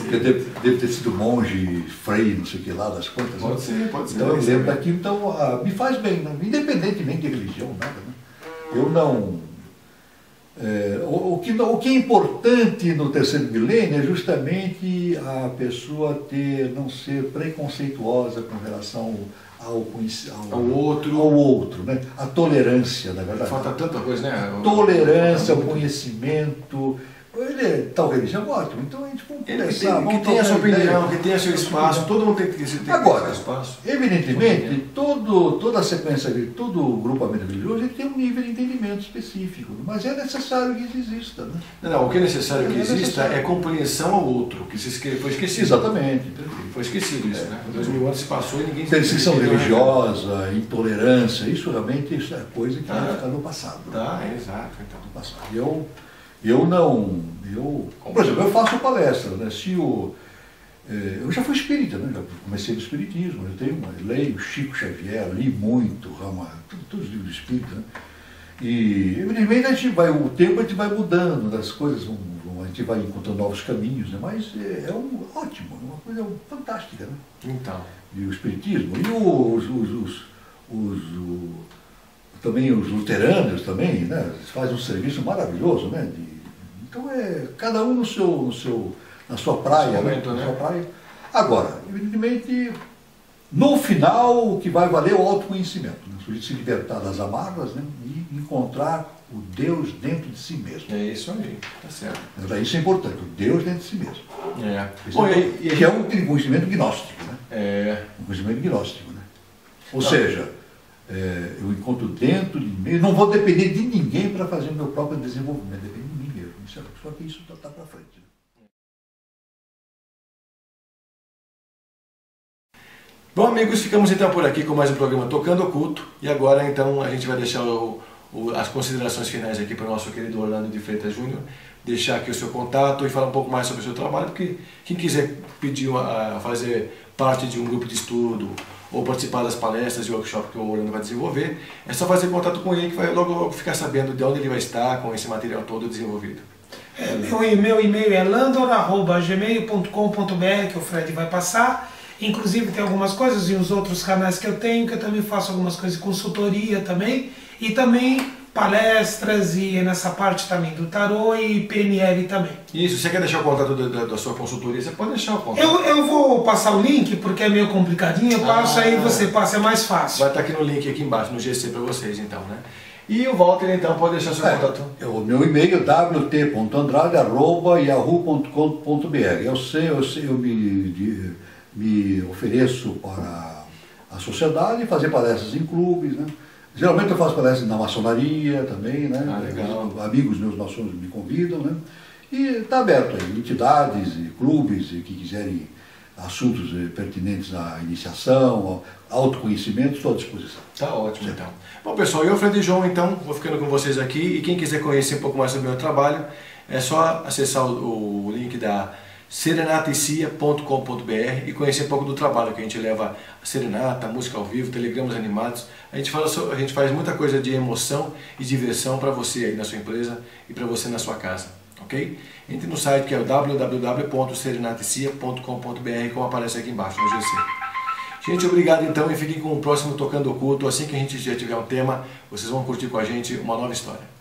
porque eu devo ter sido monge, frei, não sei o que lá, das contas. Pode ser. Então eu lembro daquilo, então me faz bem, né? Independentemente de religião, nada. Né? Eu não... o que é importante no terceiro milênio é justamente a pessoa não ser preconceituosa com relação ao outro, né? A tolerância, na verdade. Falta tanta coisa, né? Tolerância, o conhecimento... Ele é tal religião, ótimo. Então a gente vamos conversar. Que tenha a sua opinião, que tenha seu espaço, todo mundo tem que ter seu espaço. Evidentemente, toda a sequência, todo o grupamento religioso ele tem um nível de entendimento específico, mas é necessário que exista. Né? Não, o que é necessário que exista é compreensão ao outro, que foi esquecido. Exatamente. Foi esquecido isso, né? 2000 anos se passou e ninguém... Perseguição religiosa, intolerância, isso realmente é coisa que vai ficar no passado. Exato. Então. No passado. Por exemplo, eu faço palestra, né? Eu já fui espírita, né? Já comecei no espiritismo, eu leio Chico Xavier, li muito, todos os livros do espírita, né? E, evidentemente, o tempo a gente vai mudando, as coisas a gente vai encontrando novos caminhos, né? Mas ótimo, é uma coisa fantástica, né? Então. E o espiritismo, também os luteranos também, né? Eles fazem um serviço maravilhoso, né? Então cada um na sua praia, momento, né? Na sua praia. Agora, evidentemente, no final o que vai valer é o autoconhecimento, né? O sujeito se libertar das amarras, né? E encontrar o Deus dentro de si mesmo. É isso aí, tá certo. Isso é importante, o Deus dentro de si mesmo. Que é um conhecimento gnóstico, né? Um conhecimento gnóstico, né? Ou seja, eu encontro dentro de mim, não vou depender de ninguém para fazer o meu próprio desenvolvimento, depende de mim mesmo. Só que isso está para frente. Bom, amigos, ficamos então por aqui com mais um programa Tocando Oculto. E agora, então, a gente vai deixar as considerações finais aqui para o nosso querido Orlando de Freitas Júnior. Deixar aqui o seu contato e falar um pouco mais sobre o seu trabalho, porque quem quiser pedir fazer parte de um grupo de estudo ou participar das palestras e workshops que o Orlando vai desenvolver, é só fazer contato com ele que vai logo ficar sabendo de onde ele vai estar com esse material todo desenvolvido. Meu e-mail é landor@gmail.com.br, que o Fred vai passar. Inclusive tem algumas coisas e os outros canais que eu tenho, que eu também faço algumas coisas de consultoria também, e também palestras e nessa parte também do tarô e PNL também. Isso, você quer deixar o contato da sua consultoria, você pode deixar o contato. Eu vou passar o link, porque é meio complicadinho, eu passo aí você passa, é mais fácil. Vai estar aqui no link aqui embaixo, no GC para vocês então, né? E o Walter então pode deixar seu contato. O meu e-mail é wt.andrade@yahoo.com.br. Eu me ofereço para a sociedade fazer palestras em clubes, né? Geralmente eu faço palestras na maçonaria também, né? Legal. Amigos meus maçons me convidam, né? E está aberto aí, entidades e clubes que quiserem assuntos pertinentes à iniciação, ao autoconhecimento, estou à disposição. Tá ótimo então. Bom pessoal, eu, Fred João, então, vou ficando com vocês aqui, e quem quiser conhecer um pouco mais sobre o meu trabalho, é só acessar o link da serenataecia.com.br e conhecer um pouco do trabalho que a gente leva: a serenata, a música ao vivo, telegramas animados. A gente faz muita coisa de emoção e diversão para você aí na sua empresa e para você na sua casa, ok? Entre no site que é o www.serenataecia.com.br, como aparece aqui embaixo no GC. Gente, obrigado então, e fiquem com o próximo Tocando Oculto. Assim que a gente já tiver um tema, vocês vão curtir com a gente uma nova história.